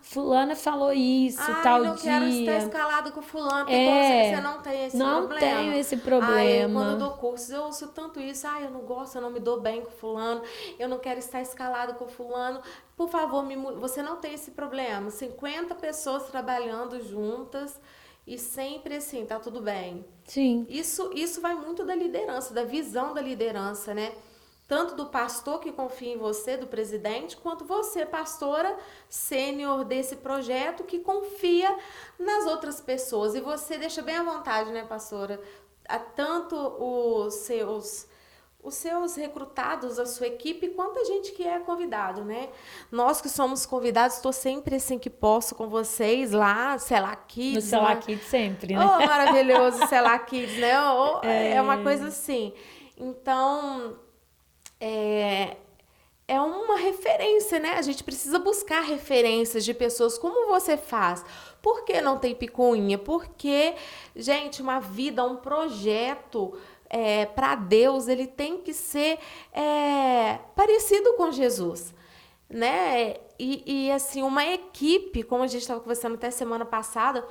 fulana falou isso, tal não dia. quero estar escalado com fulano. Tem como você não tem esse não problema? Não tenho esse problema. Quando eu dou cursos, eu ouço tanto isso. Eu não gosto, eu não me dou bem com fulano. Eu não quero estar escalado com fulano. Por favor, você não tem esse problema. 50 pessoas trabalhando juntas e sempre assim, tá tudo bem. Sim. Isso vai muito da liderança, da visão da liderança, né? Tanto do pastor que confia em você, do presidente, quanto você, pastora sênior desse projeto, que confia nas outras pessoas. E você deixa bem à vontade, né, pastora? Tanto os seus recrutados, a sua equipe, quanto a gente que é convidado, né? Nós que somos convidados, estou sempre assim que posso com vocês lá, Selah Kids. No Selah Kids sempre, né? Oh, maravilhoso, Selah Kids, né? É uma coisa assim. Então, é uma referência, né? A gente precisa buscar referências de pessoas como você faz. Por que não tem picuinha? Porque, gente, uma vida, um projeto para Deus, ele tem que ser parecido com Jesus, né? E assim, uma equipe, como a gente estava conversando até semana passada,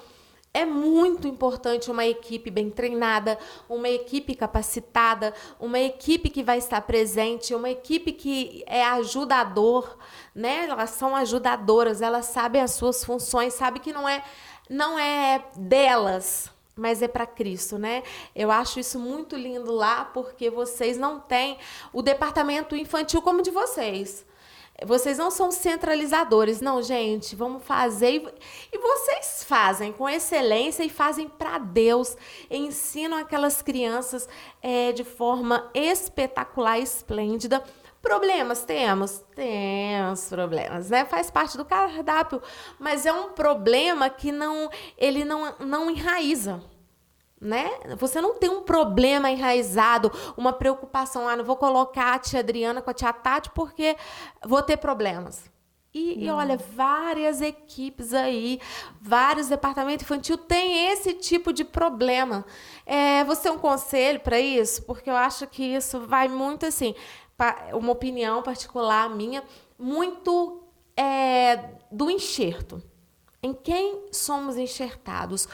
é muito importante uma equipe bem treinada, uma equipe capacitada, uma equipe que vai estar presente, uma equipe que é ajudador, né? Elas são ajudadoras, elas sabem as suas funções, sabem que não é delas, mas é para Cristo, né? Eu acho isso muito lindo lá, porque vocês não têm o departamento infantil como o de vocês. Vocês não são centralizadores, não, gente. Vamos fazer. E vocês fazem com excelência e fazem para Deus. Ensinam aquelas crianças de forma espetacular, esplêndida. Problemas temos? Temos problemas, né? Faz parte do cardápio. Mas é um problema que ele não enraiza. Né? Você não tem um problema enraizado, uma preocupação, não vou colocar a tia Adriana com a tia Tati porque vou ter problemas. E olha, várias equipes aí, vários departamentos infantil têm esse tipo de problema. Você tem um conselho para isso? Porque eu acho que isso vai muito assim, uma opinião particular minha, muito do enxerto. Em quem somos enxertados?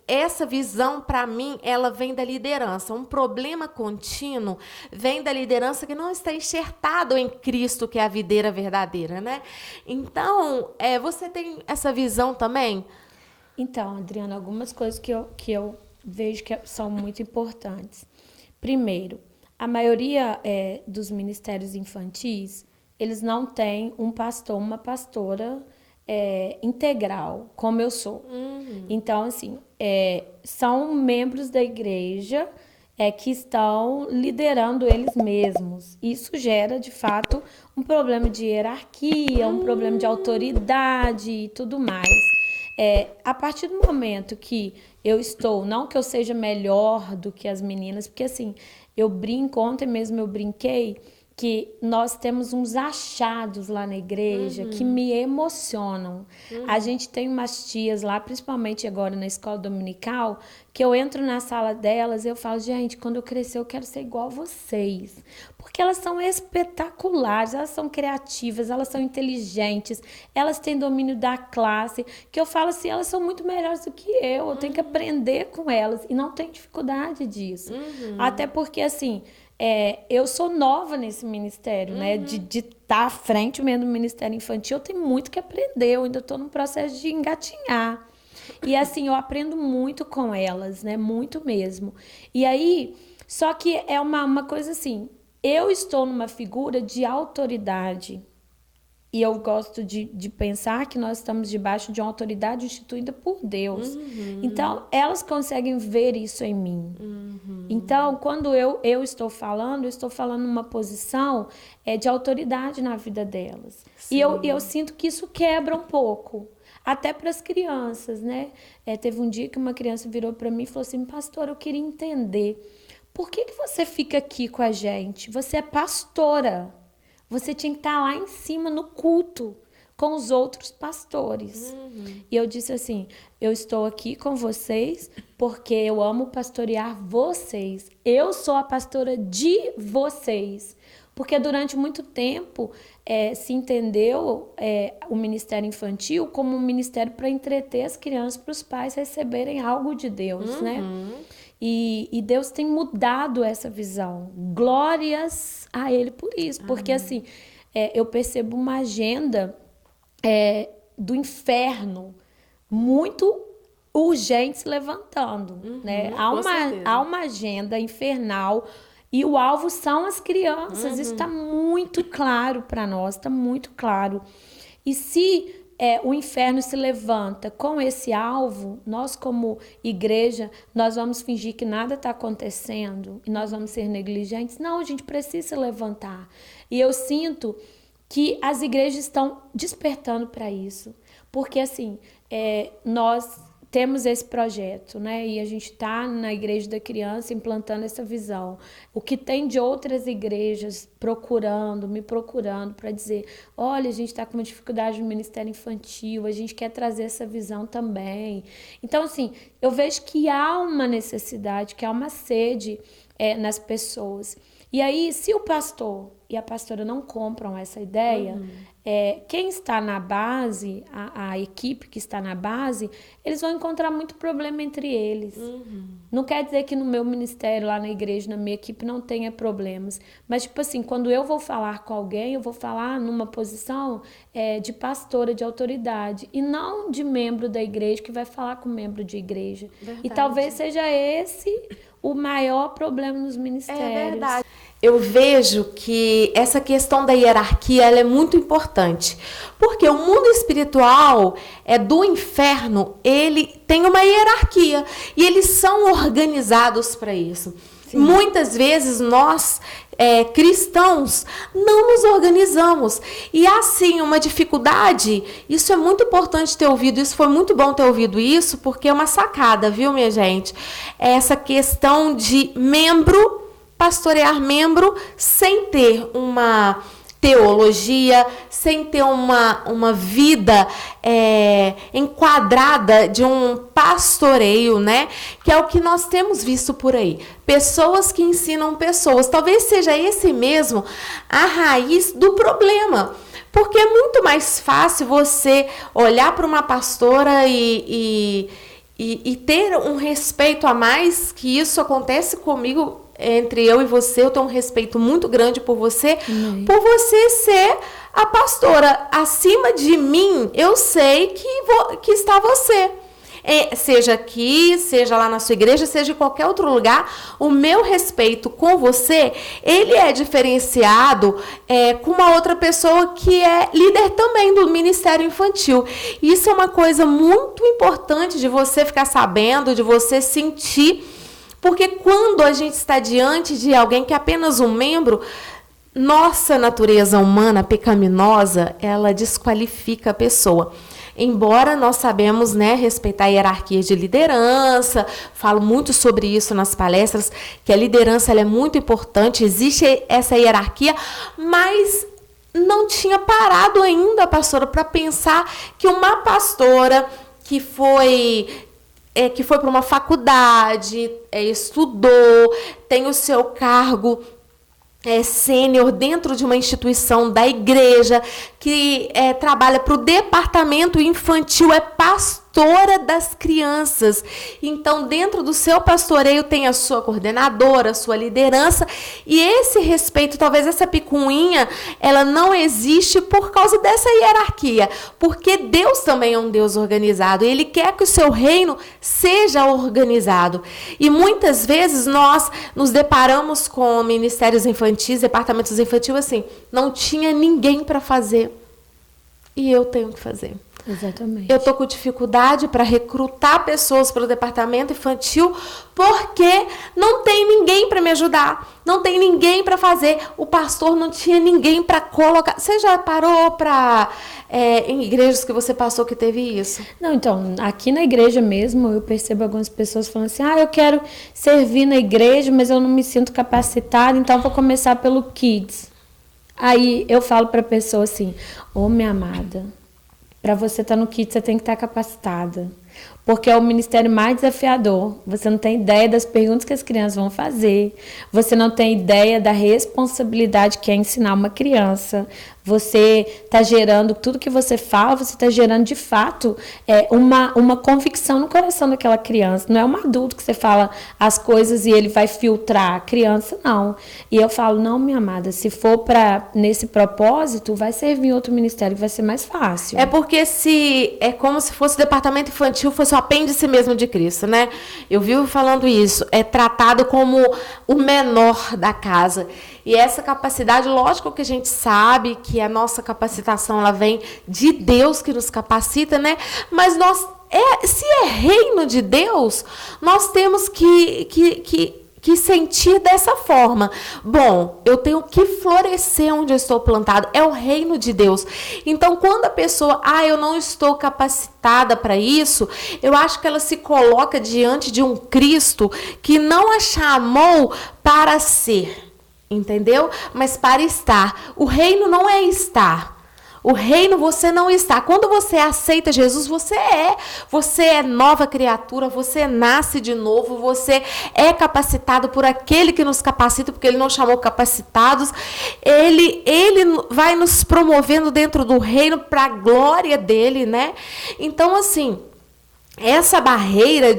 Essa visão, para mim, ela vem da liderança. Um problema contínuo vem da liderança que não está enxertado em Cristo, que é a videira verdadeira, né? Então, você tem essa visão também? Então, Adriana, algumas coisas que eu vejo que são muito importantes. Primeiro, a maioria dos ministérios infantis, eles não têm um pastor, uma pastora integral, como eu sou. Então, assim, são membros da igreja que estão liderando eles mesmos. Isso gera, de fato, um problema de hierarquia, um problema de autoridade e tudo mais. A partir do momento que eu estou, não que eu seja melhor do que as meninas, porque assim, eu brinco, ontem mesmo eu brinquei, que nós temos uns achados lá na igreja que me emocionam. A gente tem umas tias lá, principalmente agora na escola dominical, que eu entro na sala delas e eu falo, gente, quando eu crescer eu quero ser igual a vocês. Porque elas são espetaculares, elas são criativas, elas são inteligentes, elas têm domínio da classe, que eu falo assim, elas são muito melhores do que eu tenho que aprender com elas e não tenho dificuldade disso. Até porque, assim, eu sou nova nesse ministério, né? De estar à frente mesmo do Ministério Infantil, eu tenho muito que aprender, eu ainda estou no processo de engatinhar. E assim, eu aprendo muito com elas, né? Muito mesmo. E aí, só que é uma coisa assim, eu estou numa figura de autoridade. E eu gosto de pensar que nós estamos debaixo de uma autoridade instituída por Deus. Então, elas conseguem ver isso em mim. Então, quando eu estou falando numa posição de autoridade na vida delas. Sim. E eu sinto que isso quebra um pouco. Até para as crianças, né? Teve um dia que uma criança virou para mim e falou assim, pastor, eu queria entender, por que você fica aqui com a gente? Você é pastora. você tinha que estar lá em cima no culto com os outros pastores. E eu disse assim, eu estou aqui com vocês porque eu amo pastorear vocês. Eu sou a pastora de vocês. Porque durante muito tempo se entendeu o ministério infantil como um ministério para entreter as crianças, para os pais receberem algo de Deus, né? E Deus tem mudado essa visão. Glórias a Ele por isso. Porque assim, eu percebo uma agenda do inferno muito urgente se levantando, né? Há uma agenda infernal e o alvo são as crianças. Isso está muito claro para nós, está muito claro. E se o inferno se levanta com esse alvo, nós como igreja, nós vamos fingir que nada está acontecendo e nós vamos ser negligentes? Não, a gente precisa se levantar. E eu sinto que as igrejas estão despertando para isso. Porque, assim, nós temos esse projeto, né? E a gente está na Igreja da Criança implantando essa visão. O que tem de outras igrejas me procurando para dizer, olha, a gente está com uma dificuldade no Ministério Infantil, a gente quer trazer essa visão também. Então, assim, eu vejo que há uma necessidade, que há uma sede nas pessoas. E aí, se o pastor e a pastora não compram essa ideia, quem está na base, a equipe que está na base, eles vão encontrar muito problema entre eles. Não quer dizer que no meu ministério, lá na igreja, na minha equipe, não tenha problemas. Mas, tipo assim, quando eu vou falar com alguém, eu vou falar numa posição de pastora, de autoridade, e não de membro da igreja que vai falar com membro de igreja. Verdade. E talvez seja esse o maior problema nos ministérios. É verdade. Eu vejo que essa questão da hierarquia ela é muito importante, porque o mundo espiritual do inferno, ele tem uma hierarquia e eles são organizados para isso. Sim. Muitas vezes nós, cristãos, não nos organizamos. E há, sim, uma dificuldade. Isso é muito importante ter ouvido. Isso foi muito bom ter ouvido isso, porque é uma sacada, viu, minha gente? Essa questão de pastorear membro sem ter uma teologia, sem ter uma vida enquadrada de um pastoreio, né? Que é o que nós temos visto por aí. Pessoas que ensinam pessoas. Talvez seja esse mesmo a raiz do problema. Porque é muito mais fácil você olhar para uma pastora e ter um respeito a mais, que isso acontece comigo. Entre eu e você, eu tenho um respeito muito grande por você, por você ser a pastora. Acima de mim, eu sei que está você. Seja aqui, seja lá na sua igreja, seja em qualquer outro lugar, o meu respeito com você, ele é diferenciado com uma outra pessoa que é líder também do Ministério Infantil. Isso é uma coisa muito importante de você ficar sabendo, de você sentir. Porque quando a gente está diante de alguém que é apenas um membro, nossa natureza humana pecaminosa, ela desqualifica a pessoa. Embora nós sabemos, né, respeitar a hierarquia de liderança, falo muito sobre isso nas palestras, que a liderança ela é muito importante, existe essa hierarquia, mas não tinha parado ainda, pastora, para pensar que uma pastora que foi para uma faculdade, estudou, tem o seu cargo sênior dentro de uma instituição da igreja, que trabalha para o departamento infantil, é pastora das crianças. Então, dentro do seu pastoreio tem a sua coordenadora, a sua liderança, e esse respeito, talvez essa picuinha, ela não existe por causa dessa hierarquia, porque Deus também é um Deus organizado, e Ele quer que o seu reino seja organizado. E muitas vezes nós nos deparamos com ministérios infantis, departamentos infantis, assim, não tinha ninguém para fazer, e eu tenho que fazer. Exatamente. Eu estou com dificuldade para recrutar pessoas para o departamento infantil porque não tem ninguém para me ajudar, não tem ninguém para fazer. O pastor não tinha ninguém para colocar. Você já parou em igrejas que você passou que teve isso? Não, então, aqui na igreja mesmo, eu percebo algumas pessoas falando assim, eu quero servir na igreja, mas eu não me sinto capacitada, então vou começar pelo Kids. Aí eu falo para a pessoa assim, minha amada, para você estar no Kids, você tem que estar capacitada. Porque é o ministério mais desafiador. Você não tem ideia das perguntas que as crianças vão fazer. Você não tem ideia da responsabilidade que é ensinar uma criança. Você está gerando, tudo que você fala, você está gerando de fato uma convicção no coração daquela criança. Não é um adulto que você fala as coisas e ele vai filtrar. A criança, não. E eu falo, não, minha amada, se for nesse propósito, vai servir em outro ministério que vai ser mais fácil. É porque é como se fosse o departamento infantil, fosse o apêndice mesmo de Cristo, né? Eu vivo falando isso. É tratado como o menor da casa. E essa capacidade, lógico que a gente sabe que a nossa capacitação ela vem de Deus que nos capacita, né? Mas se é reino de Deus, nós temos que sentir dessa forma. Bom, eu tenho que florescer onde eu estou plantado. É o reino de Deus. Então, quando a pessoa, eu não estou capacitada para isso, eu acho que ela se coloca diante de um Cristo que não a chamou para ser, entendeu? Mas para estar. O reino não é estar. O reino você não está. Quando você aceita Jesus, você é nova criatura, você nasce de novo, você é capacitado por aquele que nos capacita, porque ele não chamou capacitados. Ele vai nos promovendo dentro do reino para a glória dele, né? Então, assim, essa barreira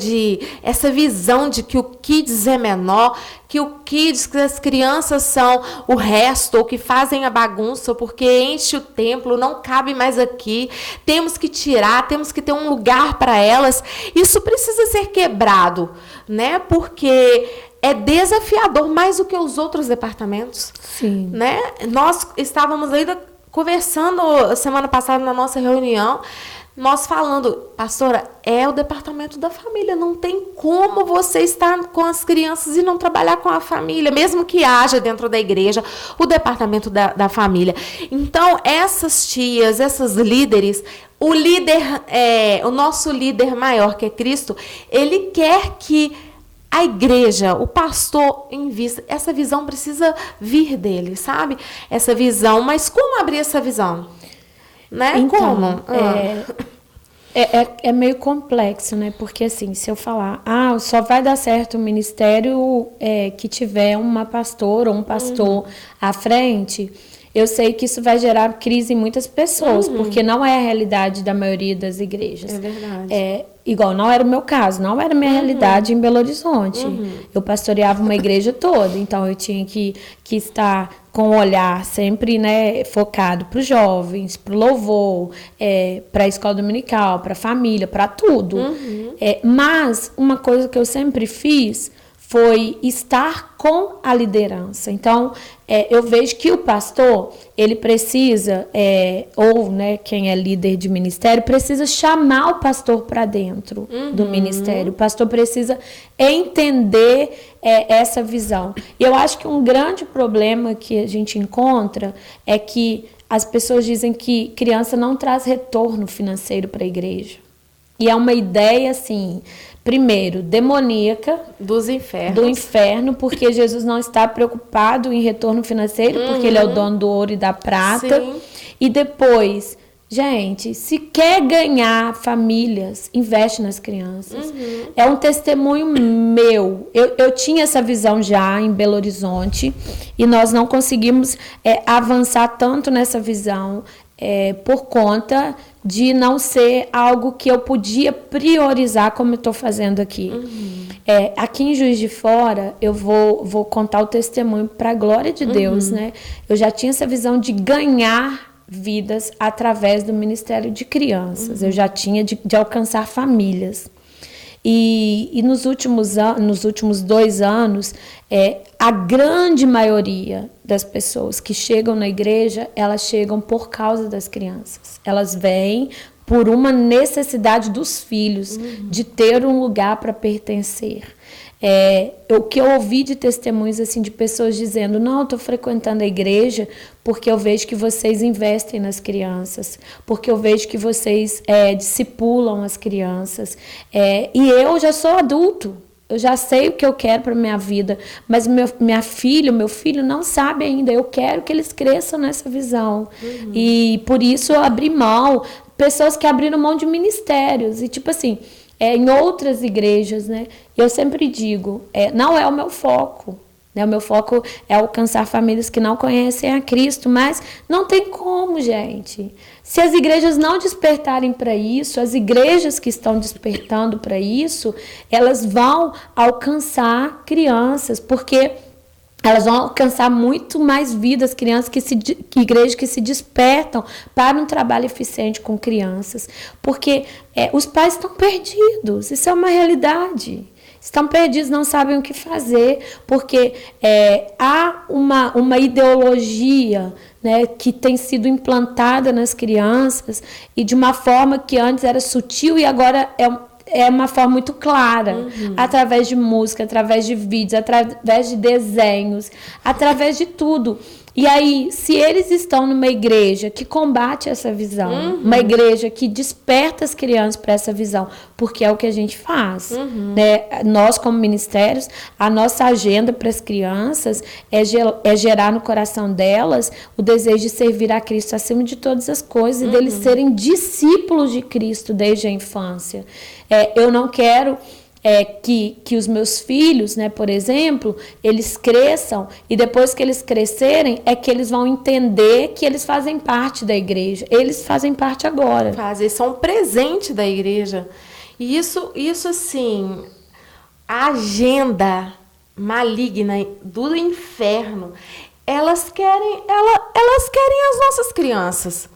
essa visão de que o Kids é menor, que as crianças são o resto, ou que fazem a bagunça, porque enche o templo, não cabe mais aqui, temos que tirar, temos que ter um lugar para elas. Isso precisa ser quebrado, né? Porque é desafiador mais do que os outros departamentos. Sim. Né? Nós estávamos ainda conversando semana passada na nossa reunião, nós falando, pastora, é o departamento da família, não tem como você estar com as crianças e não trabalhar com a família, mesmo que haja dentro da igreja o departamento da família. Então, essas tias, essas líderes, o nosso líder maior, que é Cristo, ele quer que a igreja, o pastor invista, essa visão precisa vir dele, sabe? Essa visão, mas como abrir essa visão? Né? Então, como? É meio complexo, né? Porque assim, se eu falar, só vai dar certo o ministério que tiver uma pastora ou um pastor à frente, eu sei que isso vai gerar crise em muitas pessoas, porque não é a realidade da maioria das igrejas. É verdade. Igual, não era o meu caso, não era a minha realidade em Belo Horizonte. Eu pastoreava uma igreja toda, então eu tinha que estar com o olhar sempre, né, focado para os jovens, para o louvor, para a escola dominical, para a família, para tudo. Mas uma coisa que eu sempre fiz foi estar com a liderança. Então, eu vejo que o pastor, ele precisa, né, quem é líder de ministério, precisa chamar o pastor para dentro do ministério. O pastor precisa entender essa visão. E eu acho que um grande problema que a gente encontra é que as pessoas dizem que criança não traz retorno financeiro para a igreja. E é uma ideia, assim, primeiro, demoníaca. Do inferno, porque Jesus não está preocupado em retorno financeiro, porque ele é o dono do ouro e da prata. Sim. E depois, gente, se quer ganhar famílias, investe nas crianças. É um testemunho meu. Eu tinha essa visão já em Belo Horizonte e nós não conseguimos avançar tanto nessa visão por conta de não ser algo que eu podia priorizar como eu estou fazendo aqui. Aqui em Juiz de Fora, eu vou contar o testemunho para a glória de Deus, né? Eu já tinha essa visão de ganhar vidas através do Ministério de Crianças. Eu já tinha de alcançar famílias. E nos últimos 2 anos, a grande maioria das pessoas que chegam na igreja, elas chegam por causa das crianças. Elas vêm por uma necessidade dos filhos, de ter um lugar para pertencer. O que eu ouvi de testemunhos assim, de pessoas dizendo, não, eu estou frequentando a igreja porque eu vejo que vocês investem nas crianças, porque eu vejo que vocês discipulam as crianças, e eu já sou adulto, Eu já sei o que eu quero para minha vida, mas meu filho não sabe ainda. Eu quero que eles cresçam nessa visão. E por isso eu abri mão, pessoas que abriram mão de ministérios. E tipo assim, em outras igrejas, né? Eu sempre digo, não é o meu foco. O meu foco é alcançar famílias que não conhecem a Cristo, mas não tem como, gente. Se as igrejas não despertarem para isso, as igrejas que estão despertando para isso, elas vão alcançar crianças, porque elas vão alcançar muito mais vidas, crianças igrejas que se despertam para um trabalho eficiente com crianças, porque os pais estão perdidos, isso é uma realidade. Estão perdidos, não sabem o que fazer, porque há uma ideologia, né, que tem sido implantada nas crianças e de uma forma que antes era sutil e agora é uma forma muito clara, através de música, através de vídeos, através de desenhos, através de tudo. E aí, se eles estão numa igreja que combate essa visão, uma igreja que desperta as crianças para essa visão, porque é o que a gente faz, né? Nós, como ministérios, a nossa agenda para as crianças é gerar no coração delas o desejo de servir a Cristo acima de todas as coisas e deles serem discípulos de Cristo desde a infância. Eu não quero que os meus filhos, né, por exemplo, eles cresçam e depois que eles crescerem é que eles vão entender que eles fazem parte da igreja. Eles fazem parte agora. Eles são um presente da igreja. E isso assim, a agenda maligna do inferno, elas querem as nossas crianças.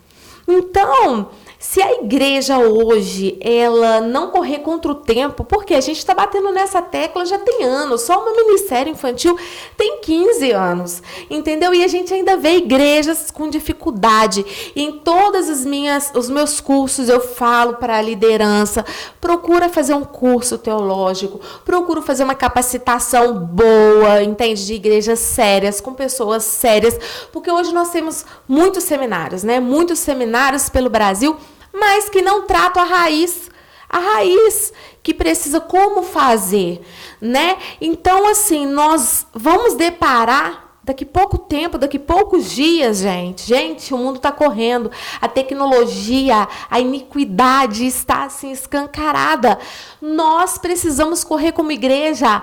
Então, se a igreja hoje, ela não correr contra o tempo, porque a gente está batendo nessa tecla já tem anos, só o meu ministério infantil tem 15 anos, entendeu? E a gente ainda vê igrejas com dificuldade. E em todos os meus cursos eu falo para a liderança, procura fazer um curso teológico, procura fazer uma capacitação boa, entende? De igrejas sérias, com pessoas sérias, porque hoje nós temos muitos seminários, né? Muitos seminários pelo Brasil, mas que não tratam a raiz que precisa como fazer, né? Então, assim, nós vamos deparar daqui pouco tempo, daqui poucos dias, gente, o mundo está correndo, a tecnologia, a iniquidade está assim escancarada. Nós precisamos correr como igreja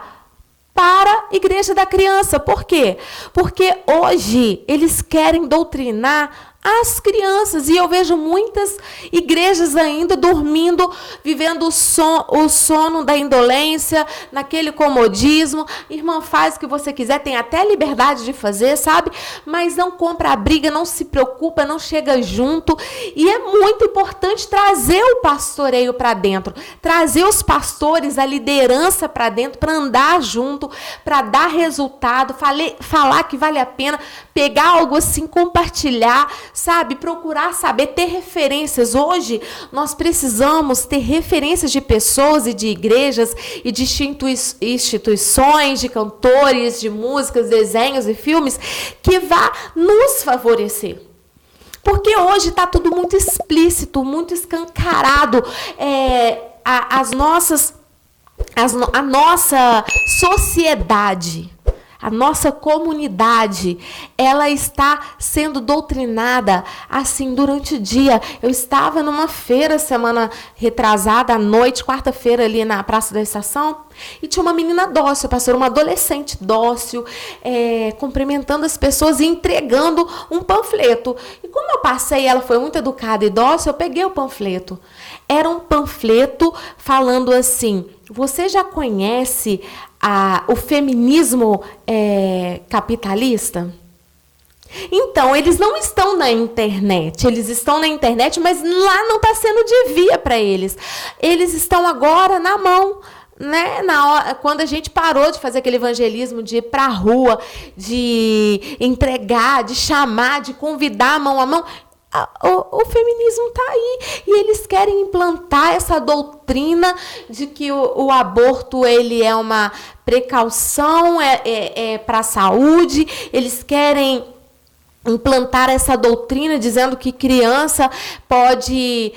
para a igreja da criança. Por quê? Porque hoje eles querem doutrinar as crianças, e eu vejo muitas igrejas ainda dormindo, vivendo o sono da indolência, naquele comodismo. Irmã, faz o que você quiser, tem até liberdade de fazer, sabe? Mas não compra a briga, não se preocupa, não chega junto. E é muito importante trazer o pastoreio para dentro, trazer os pastores, a liderança para dentro, para andar junto, para dar resultado, falar que vale a pena, pegar algo assim, compartilhar, sabe? Procurar saber, ter referências. Hoje, nós precisamos ter referências de pessoas e de igrejas e de instituições, de cantores, de músicas, desenhos e filmes que vá nos favorecer. Porque hoje está tudo muito explícito, muito escancarado. A nossa sociedade, a nossa comunidade, ela está sendo doutrinada assim durante o dia. Eu estava numa feira semana retrasada, à noite, quarta-feira, ali na Praça da Estação, e tinha uma menina dócil, pastor, uma adolescente dócil, cumprimentando as pessoas e entregando um panfleto. E como eu passei, ela foi muito educada e dócil, eu peguei o panfleto. Era um panfleto falando assim: você já conhece o feminismo capitalista? Então, eles não estão na internet. Eles estão na internet, mas lá não está sendo de via para eles. Eles estão agora na mão, né? Quando a gente parou de fazer aquele evangelismo, de ir para a rua, de entregar, de chamar, de convidar mão a mão, o feminismo está aí. E eles querem implantar essa doutrina de que o aborto ele é uma precaução, para a saúde. Eles querem implantar essa doutrina dizendo que criança pode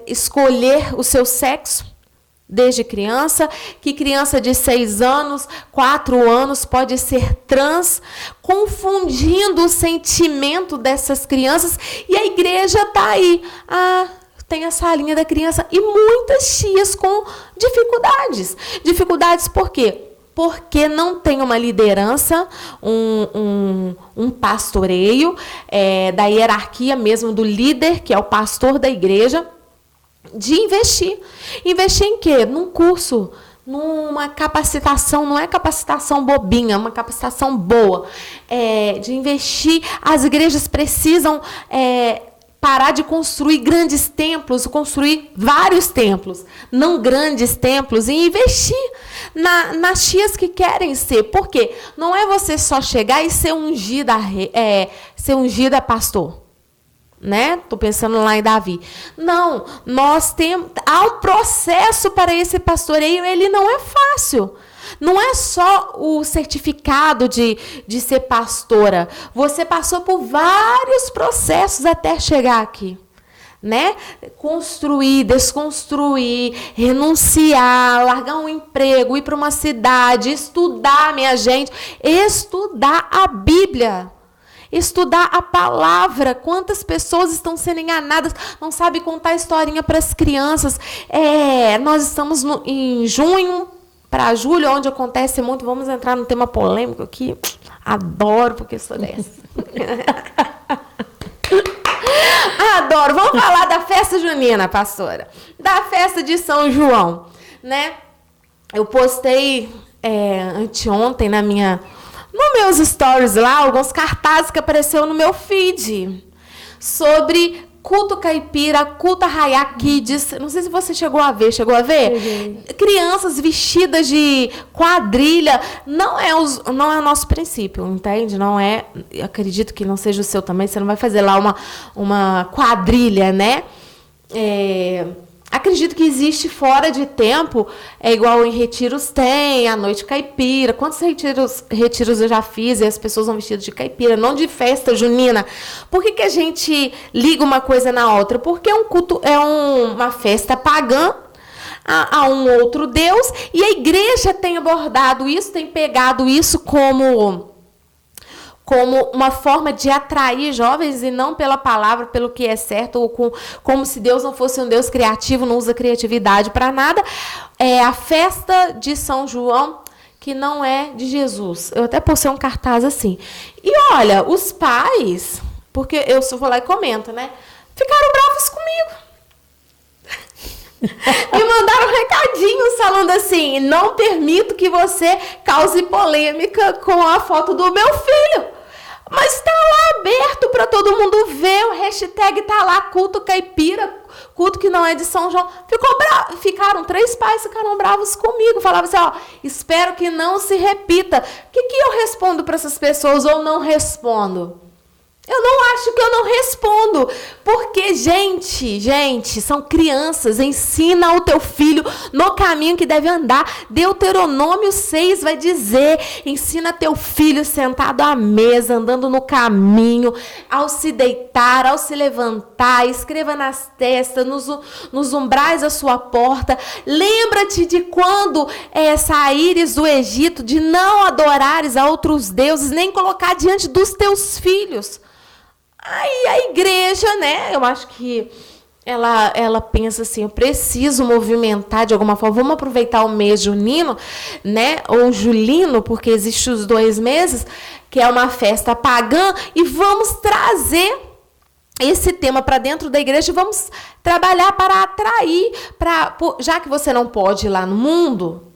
escolher o seu sexo, desde criança, que criança de 6 anos, 4 anos pode ser trans, confundindo o sentimento dessas crianças, e a igreja está aí. Tem a salinha da criança, e muitas tias com dificuldades. Dificuldades por quê? Porque não tem uma liderança, um pastoreio, da hierarquia mesmo do líder, que é o pastor da igreja, de investir. Investir em quê? Num curso, numa capacitação, não é capacitação bobinha, é uma capacitação boa. De investir, as igrejas precisam parar de construir grandes templos, construir vários templos, não grandes templos, e investir nas tias que querem ser. Por quê? Não é você só chegar e ser ungida pastor. Né? Tô pensando lá em Davi. Não, há um processo para esse pastoreio, ele não é fácil. Não é só o certificado de ser pastora. Você passou por vários processos até chegar aqui. Né? Construir, desconstruir, renunciar, largar um emprego, ir para uma cidade, estudar, minha gente, estudar a Bíblia. Estudar a palavra. Quantas pessoas estão sendo enganadas, não sabem contar historinha para as crianças. Nós estamos em junho para julho, onde acontece muito. Vamos entrar num tema polêmico aqui. Adoro, porque sou dessa. Adoro. Vamos falar da festa junina, pastora. Da festa de São João. Né? Eu postei anteontem nos meus stories lá, alguns cartazes que apareceu no meu feed sobre culto caipira, culto Arraiá Kids. Não sei se você chegou a ver. Chegou a ver? Uhum. Crianças vestidas de quadrilha. Não é o nosso princípio, entende? Não é. Acredito que não seja o seu também. Você não vai fazer lá uma quadrilha, né? Acredito que existe fora de tempo, igual em retiros tem, a noite caipira. Quantos retiros eu já fiz e as pessoas vão vestidas de caipira, não de festa junina? Por que a gente liga uma coisa na outra? Porque um culto é uma festa pagã a um outro Deus, e a igreja tem abordado isso, tem pegado isso como uma forma de atrair jovens, e não pela palavra, pelo que é certo, ou como se Deus não fosse um Deus criativo, não usa criatividade para nada. É a festa de São João, que não é de Jesus. Eu até postei um cartaz assim. E olha, os pais, porque eu só vou lá e comento, né? Ficaram bravos comigo. Me mandaram um recadinho falando assim: não permito que você cause polêmica com a foto do meu filho. Mas está lá aberto para todo mundo ver, o hashtag está lá, culto caipira, culto que não é de São João. Ficaram 3 pais, ficaram bravos comigo. Falavam assim, espero que não se repita. O que eu respondo para essas pessoas ou não respondo? Eu não acho que eu não respondo, porque, gente, são crianças, ensina o teu filho no caminho que deve andar. Deuteronômio 6 vai dizer, ensina teu filho sentado à mesa, andando no caminho, ao se deitar, ao se levantar, escreva nas testas, nos umbrais da sua porta. Lembra-te de quando saíres do Egito, de não adorares a outros deuses, nem colocar diante dos teus filhos. Aí a igreja, né, eu acho que ela pensa assim, eu preciso movimentar de alguma forma, vamos aproveitar o mês junino, né, ou julino, porque existem os 2 meses, que é uma festa pagã, e vamos trazer esse tema para dentro da igreja, vamos trabalhar para atrair, já que você não pode ir lá no mundo,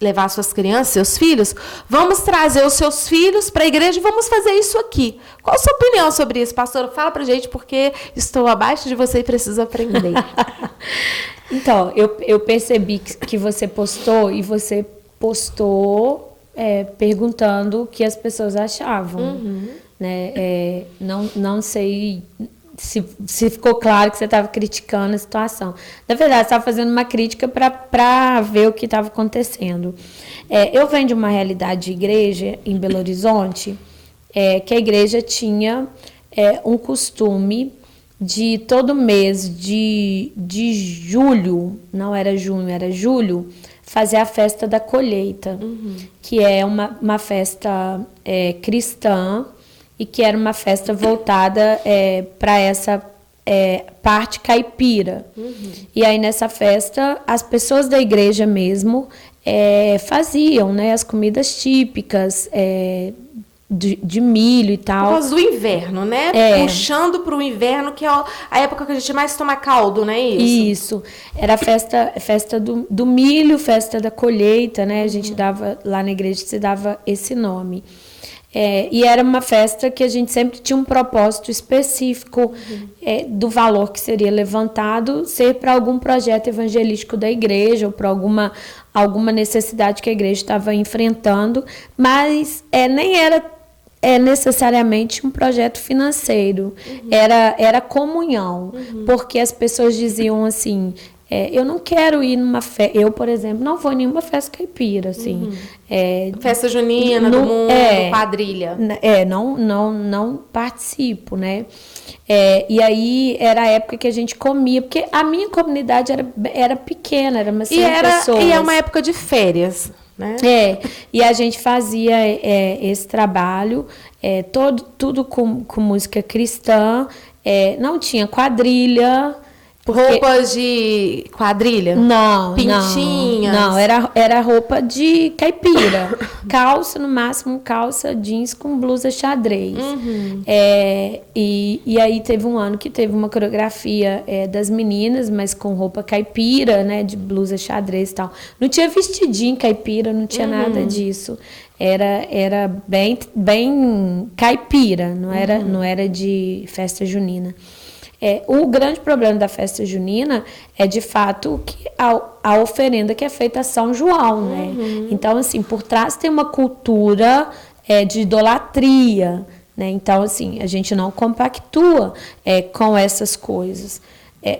levar suas crianças, seus filhos, vamos trazer os seus filhos para a igreja e vamos fazer isso aqui. Qual a sua opinião sobre isso, pastor? Fala pra gente, porque estou abaixo de você e preciso aprender. Então, eu percebi que você postou, e você postou perguntando o que as pessoas achavam. Uhum. Né? Não sei se ficou claro que você estava criticando a situação. Na verdade, você estava fazendo uma crítica para ver o que estava acontecendo. Eu venho de uma realidade de igreja em Belo Horizonte, que a igreja tinha um costume de todo mês de julho, não era junho, era julho, fazer a festa da colheita, que é uma festa cristã e que era uma festa voltada para essa parte caipira. E aí nessa festa as pessoas da igreja mesmo faziam, né, as comidas típicas de milho e tal. Por causa do inverno, né? Puxando para o inverno, que é a época que a gente mais toma caldo, né? Isso. Era a festa do milho, festa da colheita, né? A gente dava, lá na igreja se dava esse nome. E era uma festa que a gente sempre tinha um propósito específico do valor que seria levantado ser para algum projeto evangelístico da igreja ou para alguma necessidade que a igreja estava enfrentando, mas nem era necessariamente um projeto financeiro, era comunhão, porque as pessoas diziam assim, eu não quero ir numa festa, eu, por exemplo, não vou em nenhuma festa caipira, assim. Festa junina, do mundo, quadrilha. Não participo, né? E aí era a época que a gente comia, porque a minha comunidade era pequena, era umas 100 pessoas. E é uma época de férias, né? E a gente fazia esse trabalho, tudo com música cristã, não tinha quadrilha. Roupas de quadrilha? Não, pintinhas? Não, era roupa de caipira. Calça, no máximo, calça jeans com blusa xadrez. E aí teve um ano que teve uma coreografia das meninas, mas com roupa caipira, né, de blusa xadrez e tal. Não tinha vestidinho caipira, não tinha nada disso. Era bem caipira, não era de festa junina. O grande problema da festa junina é, de fato, que a oferenda que é feita a São João, né? Então, assim, por trás tem uma cultura de idolatria, né? Então, assim, a gente não compactua com essas coisas.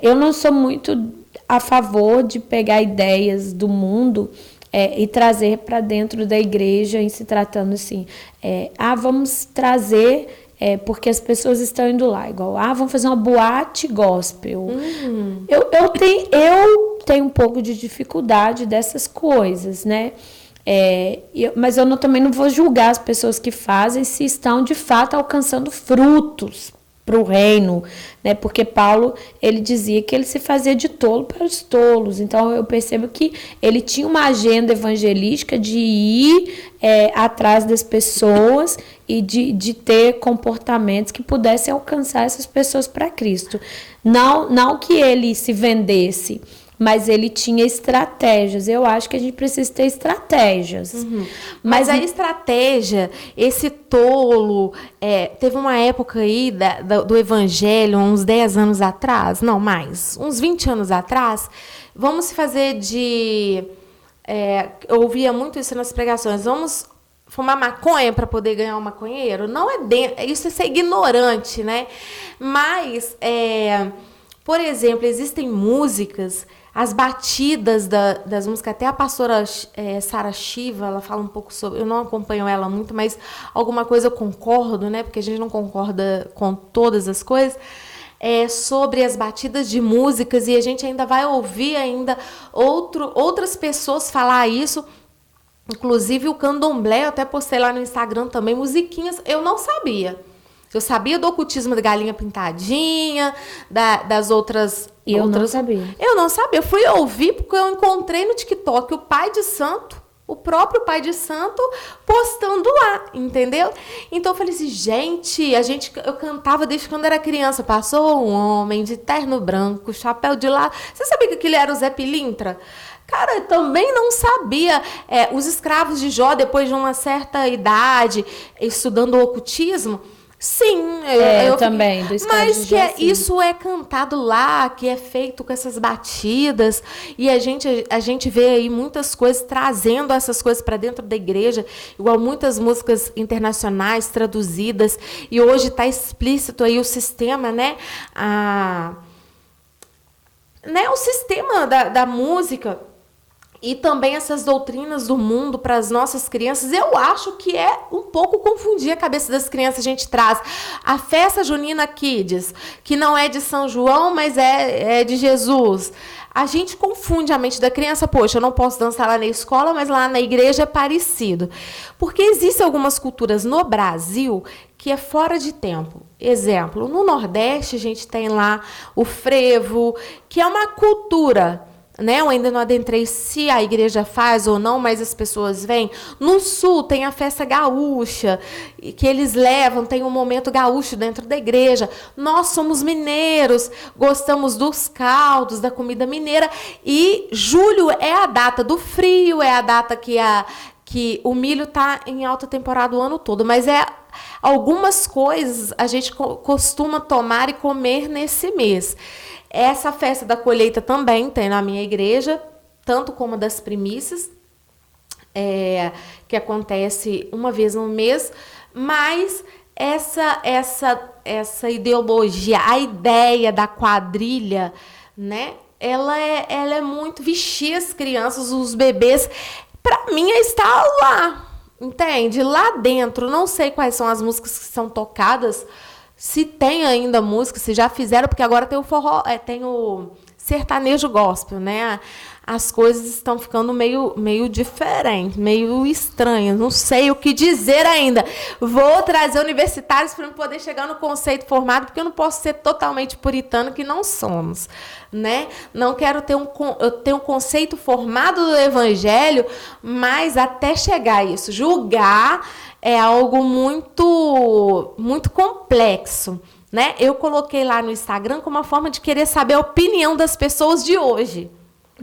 Eu não sou muito a favor de pegar ideias do mundo e trazer para dentro da igreja, em se tratando assim, vamos trazer... porque as pessoas estão indo lá, igual, vamos fazer uma boate gospel. Eu tenho um pouco de dificuldade dessas coisas, né? Mas eu também não vou julgar as pessoas que fazem se estão, de fato, alcançando frutos para o reino, né? Porque Paulo, ele dizia que ele se fazia de tolo para os tolos. Então, eu percebo que ele tinha uma agenda evangelística de ir atrás das pessoas e de ter comportamentos que pudessem alcançar essas pessoas para Cristo. Não que ele se vendesse, mas ele tinha estratégias. Eu acho que a gente precisa ter estratégias. Mas a estratégia, esse tolo, teve uma época aí do evangelho, uns 10 anos atrás, não mais, uns 20 anos atrás, vamos fazer eu ouvia muito isso nas pregações, vamos fumar maconha para poder ganhar um maconheiro? Não isso é ser ignorante, né? Mas, por exemplo, existem músicas, as batidas das músicas, até a pastora Sara Shiva, ela fala um pouco sobre, eu não acompanho ela muito, mas alguma coisa eu concordo, né? Porque a gente não concorda com todas as coisas, sobre as batidas de músicas, e a gente ainda vai ouvir outras pessoas falar isso. Inclusive o candomblé, eu até postei lá no Instagram também, musiquinhas, eu não sabia. Eu sabia do ocultismo da galinha pintadinha, das outras... Não sabia. Eu não sabia. Eu fui ouvir porque eu encontrei no TikTok o próprio pai de santo, postando lá, entendeu? Então eu falei assim, gente, eu cantava desde quando era criança. Passou um homem de terno branco, chapéu de lado. Você sabia que aquele era o Zé Pilintra? Cara, eu também não sabia. Os escravos de Jó, depois de uma certa idade, estudando o ocultismo... Sim, eu também. Mas que isso é cantado lá, que é feito com essas batidas, e a gente vê aí muitas coisas trazendo essas coisas para dentro da igreja, igual muitas músicas internacionais traduzidas, e hoje está explícito aí o sistema, né? O sistema da música. e também essas doutrinas do mundo para as nossas crianças, eu acho que é um pouco confundir a cabeça das crianças. A gente traz a festa junina Kids, que não é de São João, mas é de Jesus. A gente confunde a mente da criança. Poxa, eu não posso dançar lá na escola, mas lá na igreja é parecido. Porque existem algumas culturas no Brasil que é fora de tempo. Exemplo, no Nordeste a gente tem lá o frevo, que é uma cultura, né? Eu ainda não adentrei se a igreja faz ou não, mas as pessoas vêm. No Sul tem a festa gaúcha, que eles levam, tem um momento gaúcho dentro da igreja. Nós somos mineiros, gostamos dos caldos, da comida mineira. E julho é a data do frio, é a data que o milho está em alta temporada o ano todo. Mas algumas coisas a gente costuma tomar e comer nesse mês. Essa festa da colheita também tem na minha igreja, tanto como a das primícias, que acontece uma vez no mês, mas essa ideologia, a ideia da quadrilha, né? Ela é muito vestir as crianças, os bebês, para mim é estar lá, entende? Lá dentro, não sei quais são as músicas que são tocadas. Se tem ainda música, se já fizeram, porque agora tem o forró, tem o sertanejo gospel, né? As coisas estão ficando meio diferentes, meio estranhas. Não sei o que dizer ainda. Vou trazer universitários para poder chegar no conceito formado, porque eu não posso ser totalmente puritano, que não somos, né? Não quero ter um conceito formado do evangelho, mas até chegar a isso, julgar é algo muito, muito complexo, né? Eu coloquei lá no Instagram como uma forma de querer saber a opinião das pessoas de hoje.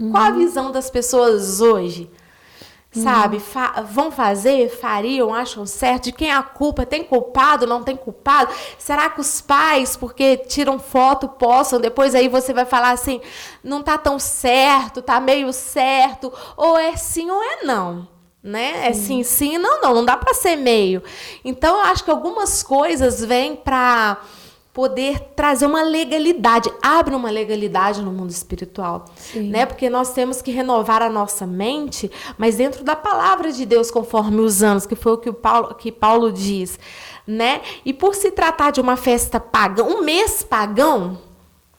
Qual a visão das pessoas hoje? Sabe? Vão fazer? Fariam? Acham certo? De quem é a culpa? Tem culpado? Não tem culpado? Será que os pais, porque tiram foto, postam, depois aí você vai falar assim, não tá tão certo, tá meio certo, ou é sim ou é não? Né? É sim, não dá para ser meio. Então, eu acho que algumas coisas vêm para poder trazer uma legalidade, abre uma legalidade no mundo espiritual, né? Porque nós temos que renovar a nossa mente, mas dentro da palavra de Deus, conforme os anos, que foi o que Paulo diz, né? E por se tratar de uma festa pagã, um mês pagão,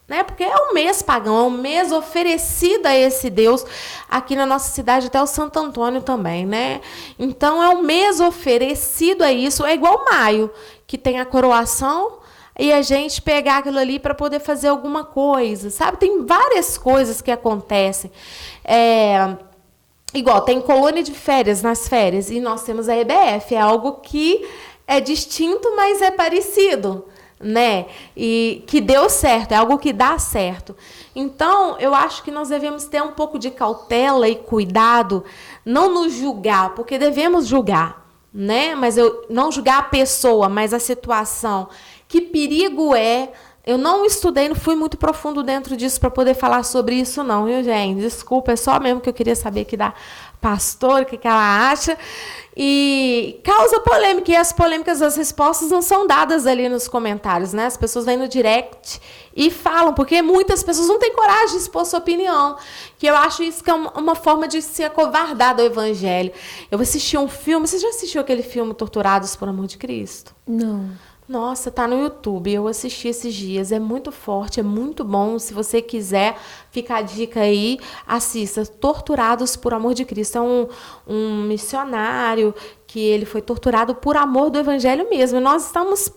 né? Porque é um mês pagão, é um mês oferecido a esse Deus, aqui na nossa cidade, até o Santo Antônio também, né? Então, é um mês oferecido a isso, é igual maio, que tem a coroação, e a gente pegar aquilo ali para poder fazer alguma coisa, sabe? Tem várias coisas que acontecem. Igual, tem colônia de férias nas férias, e nós temos a EBF, é algo que é distinto, mas é parecido, né? E que deu certo, é algo que dá certo. Então, eu acho que nós devemos ter um pouco de cautela e cuidado, não nos julgar, porque devemos julgar, né? Mas não julgar a pessoa, mas a situação. Que perigo é? Eu não estudei, não fui muito profundo dentro disso para poder falar sobre isso, não, viu, gente? Desculpa, é só mesmo que eu queria saber aqui da pastora, o que ela acha. E causa polêmica, e as polêmicas, as respostas não são dadas ali nos comentários, né? As pessoas vêm no direct e falam, porque muitas pessoas não têm coragem de expor sua opinião, que eu acho isso que é uma forma de se acovardar do evangelho. Eu assisti um filme, você já assistiu aquele filme Torturados por Amor de Cristo? Não. Nossa, tá no YouTube, eu assisti esses dias, é muito forte, é muito bom, se você quiser, fica a dica aí, assista, Torturados por Amor de Cristo, é um missionário que ele foi torturado por amor do evangelho mesmo, nós vamos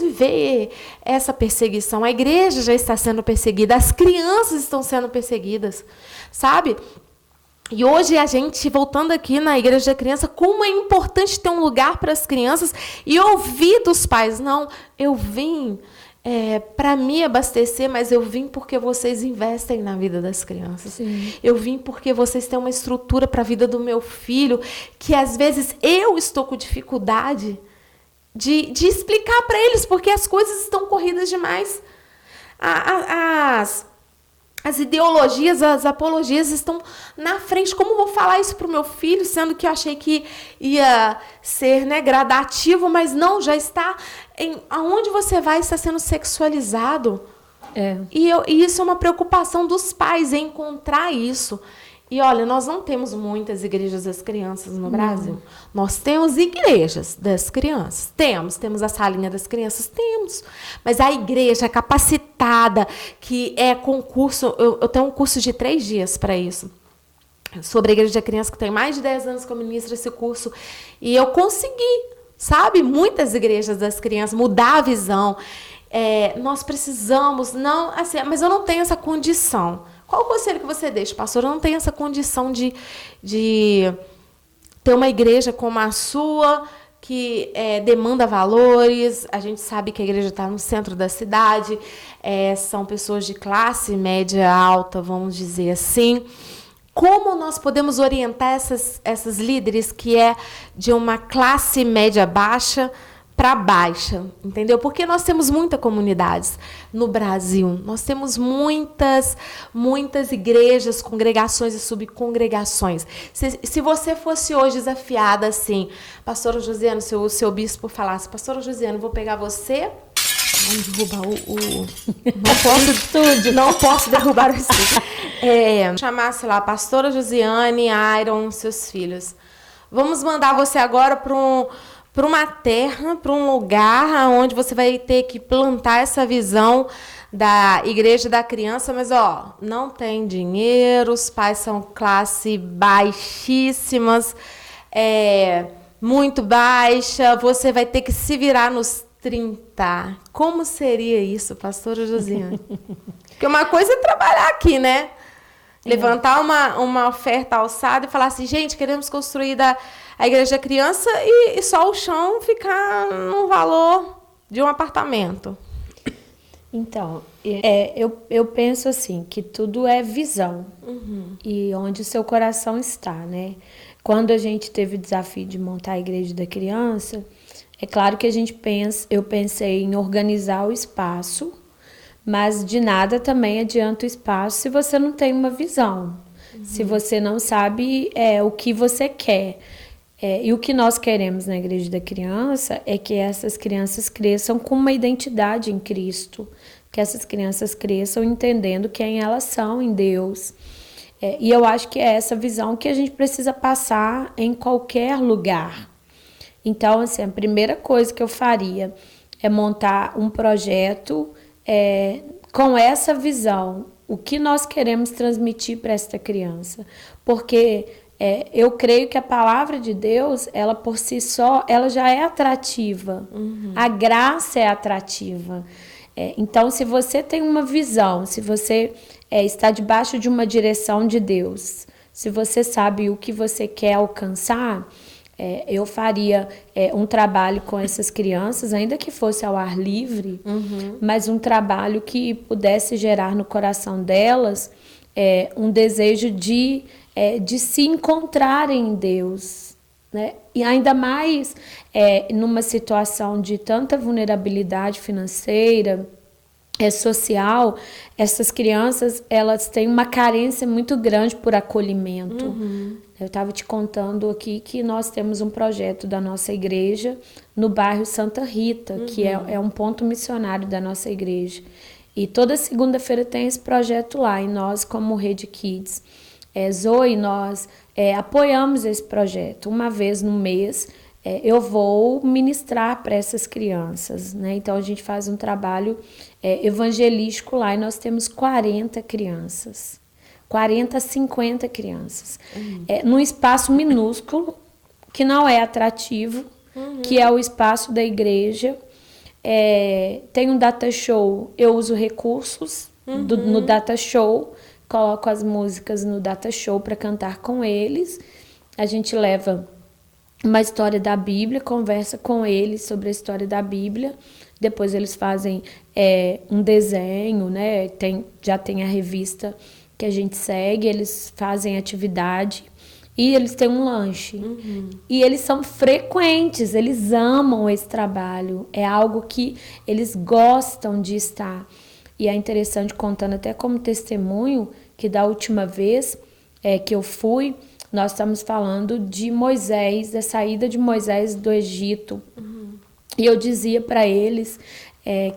viver essa perseguição, a igreja já está sendo perseguida, as crianças estão sendo perseguidas, sabe? E hoje a gente, voltando aqui na Igreja da Criança, como é importante ter um lugar para as crianças e ouvir dos pais. Não, eu vim para me abastecer, mas eu vim porque vocês investem na vida das crianças. Sim. Eu vim porque vocês têm uma estrutura para a vida do meu filho, que às vezes eu estou com dificuldade de explicar para eles, porque as coisas estão corridas demais. As ideologias, as apologias estão na frente. Como vou falar isso para o meu filho, sendo que eu achei que ia ser, né, gradativo, mas não, já está aonde você vai está sendo sexualizado. E isso é uma preocupação dos pais, em encontrar isso. E olha, nós não temos muitas igrejas das crianças no Brasil. Nós temos igrejas das crianças. Temos a salinha das crianças, temos. Mas a igreja capacitada, que é concurso, eu tenho um curso de 3 dias para isso. Sobre a igreja da criança, que tem mais de 10 anos que eu ministro esse curso. E eu consegui, sabe, muitas igrejas das crianças, mudar a visão. Nós precisamos, não, assim, mas eu não tenho essa condição. Qual o conselho que você deixa, pastor? Eu não tenho essa condição de ter uma igreja como a sua, que demanda valores. A gente sabe que a igreja está no centro da cidade, são pessoas de classe média alta, vamos dizer assim. Como nós podemos orientar essas líderes que é de uma classe média baixa para baixa, entendeu? Porque nós temos muitas comunidades no Brasil, nós temos muitas igrejas, congregações e subcongregações. Se você fosse hoje desafiada assim, pastora Josiane, se o seu bispo falasse, pastora Josiane, vou pegar você, vamos derrubar não posso derrubar o estúdio. Chamasse lá, pastora Josiane, Iron, seus filhos. Vamos mandar você agora para uma terra, para um lugar onde você vai ter que plantar essa visão da igreja da criança, mas não tem dinheiro, os pais são classe baixíssimas, muito baixa, você vai ter que se virar nos 30. Como seria isso, pastora Josiane? Porque uma coisa é trabalhar aqui, né? Levantar uma oferta alçada e falar assim, gente, queremos construir a igreja da criança e só o chão ficar no valor de um apartamento. Então, eu penso assim, que tudo é visão. E onde o seu coração está, né? Quando a gente teve o desafio de montar a igreja da criança, é claro que eu pensei em organizar o espaço, mas de nada também adianta o espaço se você não tem uma visão, se você não sabe o que você quer. E o que nós queremos na igreja da criança é que essas crianças cresçam com uma identidade em Cristo, que essas crianças cresçam entendendo quem elas são em Deus. E eu acho que é essa visão que a gente precisa passar em qualquer lugar. Então, assim, a primeira coisa que eu faria é montar um projeto com essa visão, o que nós queremos transmitir para esta criança. Porque eu creio que a palavra de Deus, ela por si só, ela já é atrativa. A graça é atrativa. Então, se você tem uma visão, se você está debaixo de uma direção de Deus, se você sabe o que você quer alcançar, eu faria um trabalho com essas crianças, ainda que fosse ao ar livre, mas um trabalho que pudesse gerar no coração delas um desejo de se encontrarem em Deus, né? E ainda mais numa situação de tanta vulnerabilidade financeira, social, essas crianças, elas têm uma carência muito grande por acolhimento. Eu estava te contando aqui que nós temos um projeto da nossa igreja no bairro Santa Rita, que é um ponto missionário da nossa igreja. E toda segunda-feira tem esse projeto lá, e nós, como Rede Kids, Zoe, nós apoiamos esse projeto. Uma vez no mês, eu vou ministrar para essas crianças, né? Então, a gente faz um trabalho evangelístico lá, e nós temos 40 crianças. 40, 50 crianças. Num espaço minúsculo, que não é atrativo, que é o espaço da igreja. Tem um data show, eu uso recursos no data show, coloco as músicas no data show para cantar com eles. A gente leva uma história da Bíblia, conversa com eles sobre a história da Bíblia. Depois eles fazem um desenho, né? Já tem a revista que a gente segue, eles fazem atividade e eles têm um lanche. E eles são frequentes, eles amam esse trabalho, é algo que eles gostam de estar. E é interessante, contando até como testemunho, que da última vez que eu fui, nós estamos falando de Moisés, da saída de Moisés do Egito. E eu dizia para eles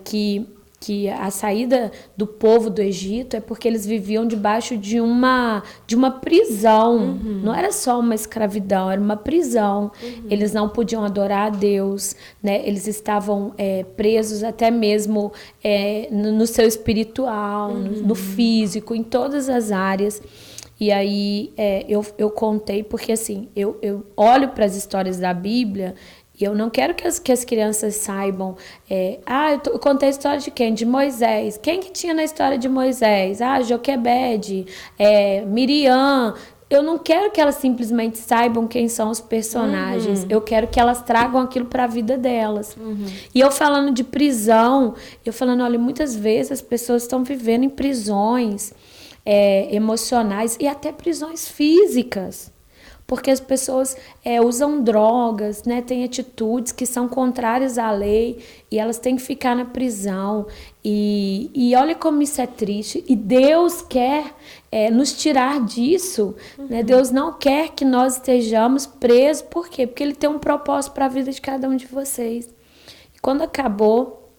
que que a saída do povo do Egito é porque eles viviam debaixo de uma prisão. Não era só uma escravidão, era uma prisão. Eles não podiam adorar a Deus, né? Eles estavam presos até mesmo no seu espiritual, no físico, em todas as áreas. E aí eu contei porque assim, eu olho para as histórias da Bíblia. E eu não quero que as crianças saibam... eu contei a história de quem? De Moisés. Quem que tinha na história de Moisés? Joquebede, Miriam. Eu não quero que elas simplesmente saibam quem são os personagens. Eu quero que elas tragam aquilo para a vida delas. E eu falando de prisão, eu falando, olha, muitas vezes as pessoas estão vivendo em prisões emocionais e até prisões físicas. Porque as pessoas usam drogas, né? Têm atitudes que são contrárias à lei e elas têm que ficar na prisão. E olha como isso é triste. E Deus quer nos tirar disso. Né? Deus não quer que nós estejamos presos. Por quê? Porque Ele tem um propósito para a vida de cada um de vocês. E quando acabou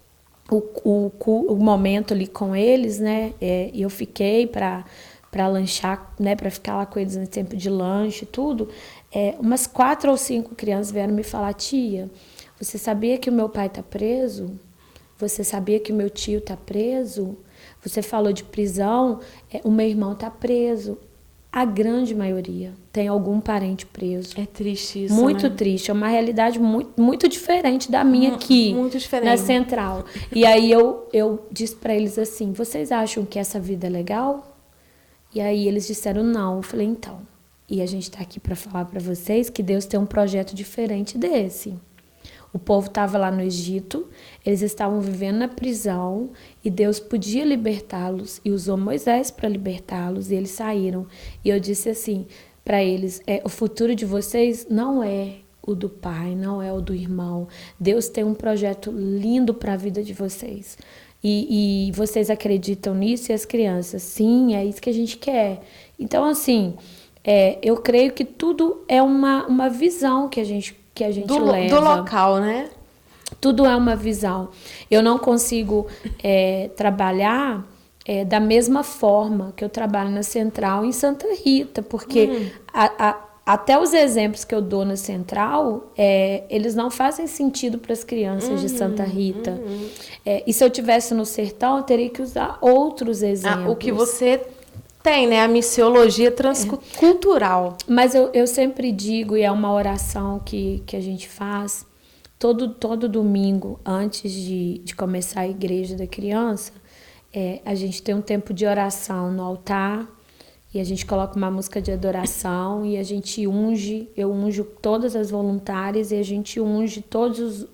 o momento ali com eles, né? Eu fiquei para lanchar, né, para ficar lá com eles no tempo de lanche e tudo, umas 4 ou 5 crianças vieram me falar, tia, você sabia que o meu pai está preso? Você sabia que o meu tio está preso? Você falou de prisão, o meu irmão está preso. A grande maioria tem algum parente preso. É triste isso, muito, né? triste, é uma realidade muito, muito diferente da minha aqui, muito diferente. Na Central. E aí eu disse para eles assim, vocês acham que essa vida é legal? E aí eles disseram não. Eu falei, então, e a gente está aqui para falar para vocês que Deus tem um projeto diferente desse. O povo estava lá no Egito, eles estavam vivendo na prisão e Deus podia libertá-los e usou Moisés para libertá-los e eles saíram. E eu disse assim para eles, o futuro de vocês não é o do pai, não é o do irmão. Deus tem um projeto lindo para a vida de vocês. E vocês acreditam nisso? E as crianças, sim, é isso que a gente quer. Então, assim, eu creio que tudo é uma visão que a gente leva. Do local, né? Tudo é uma visão. Eu não consigo trabalhar da mesma forma que eu trabalho na Central em Santa Rita, porque até os exemplos que eu dou na Central, eles não fazem sentido para as crianças de Santa Rita. E se eu tivesse no sertão, eu teria que usar outros exemplos. O que você tem, né? A missiologia transcultural. Mas eu sempre digo, e é uma oração que a gente faz, todo domingo, antes de começar a igreja da criança, a gente tem um tempo de oração no altar, e a gente coloca uma música de adoração e a gente unge, eu unjo todas as voluntárias e a gente unge todas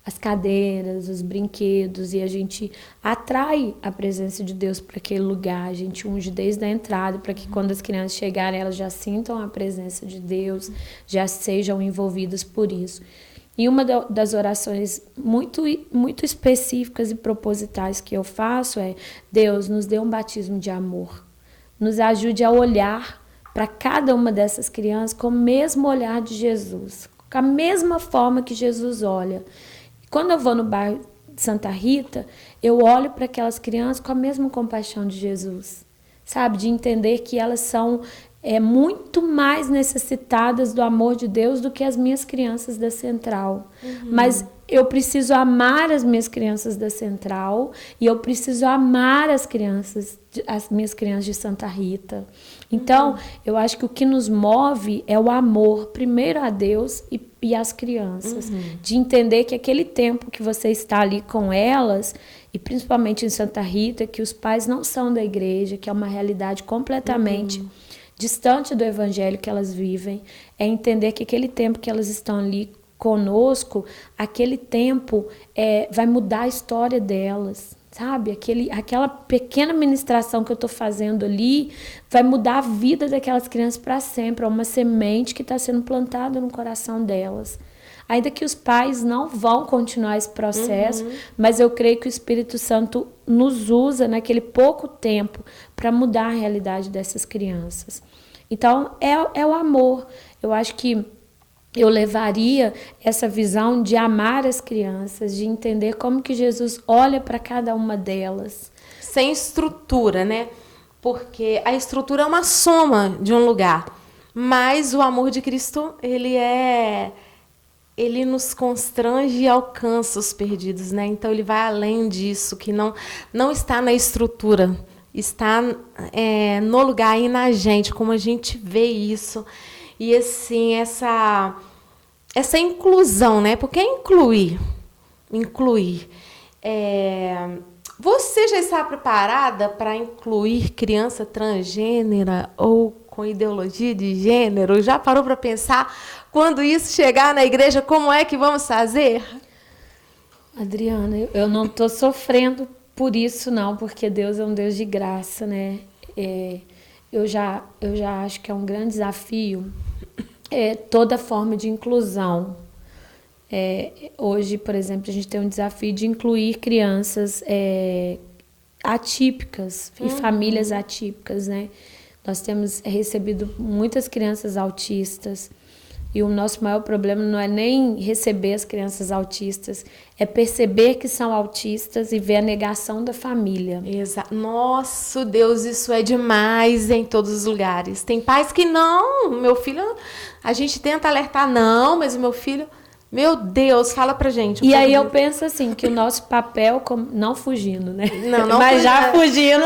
as cadeiras, os brinquedos e a gente atrai a presença de Deus para aquele lugar. A gente unge desde a entrada para que quando as crianças chegarem elas já sintam a presença de Deus, já sejam envolvidas por isso. E uma das orações muito, muito específicas e propositais que eu faço é: Deus, nos dê um batismo de amor. Nos ajude a olhar para cada uma dessas crianças com o mesmo olhar de Jesus, com a mesma forma que Jesus olha. Quando eu vou no bairro de Santa Rita, eu olho para aquelas crianças com a mesma compaixão de Jesus, sabe? De entender que elas são muito mais necessitadas do amor de Deus do que as minhas crianças da Central. Mas eu preciso amar as minhas crianças da Central e eu preciso amar as minhas crianças de Santa Rita. Então, eu acho que o que nos move é o amor, primeiro a Deus e às crianças. De entender que aquele tempo que você está ali com elas, e principalmente em Santa Rita, que os pais não são da igreja, que é uma realidade completamente distante do evangelho que elas vivem, é entender que aquele tempo que elas estão ali conosco, aquele tempo vai mudar a história delas, sabe? Aquela pequena ministração que eu estou fazendo ali vai mudar a vida daquelas crianças para sempre, é uma semente que está sendo plantada no coração delas. Ainda que os pais não vão continuar esse processo, mas eu creio que o Espírito Santo nos usa naquele pouco tempo para mudar a realidade dessas crianças. Então, é o amor. Eu acho que eu levaria essa visão de amar as crianças, de entender como que Jesus olha para cada uma delas. Sem estrutura, né? Porque a estrutura é uma soma de um lugar, mas o amor de Cristo, ele nos constrange e alcança os perdidos, né? Então ele vai além disso, que não está na estrutura, está no lugar e na gente, como a gente vê isso. E assim, essa inclusão, né? Porque incluir. Você já está preparada para incluir criança transgênera ou com ideologia de gênero? Já parou para pensar, quando isso chegar na igreja, como é que vamos fazer? Adriana, eu não estou sofrendo por isso, não, porque Deus é um Deus de graça, né? Eu já acho que é um grande desafio toda forma de inclusão. Hoje, por exemplo, a gente tem um desafio de incluir crianças atípicas e famílias atípicas, né? Nós temos recebido muitas crianças autistas e o nosso maior problema não é nem receber as crianças autistas, é perceber que são autistas e ver a negação da família. Exato. Nossa, Deus, isso é demais em todos os lugares. Tem pais que não, meu filho, a gente tenta alertar, não, mas o meu filho... Meu Deus, fala pra gente. E aí eu penso assim, que o nosso papel, não fugindo, né? Não mas já fugindo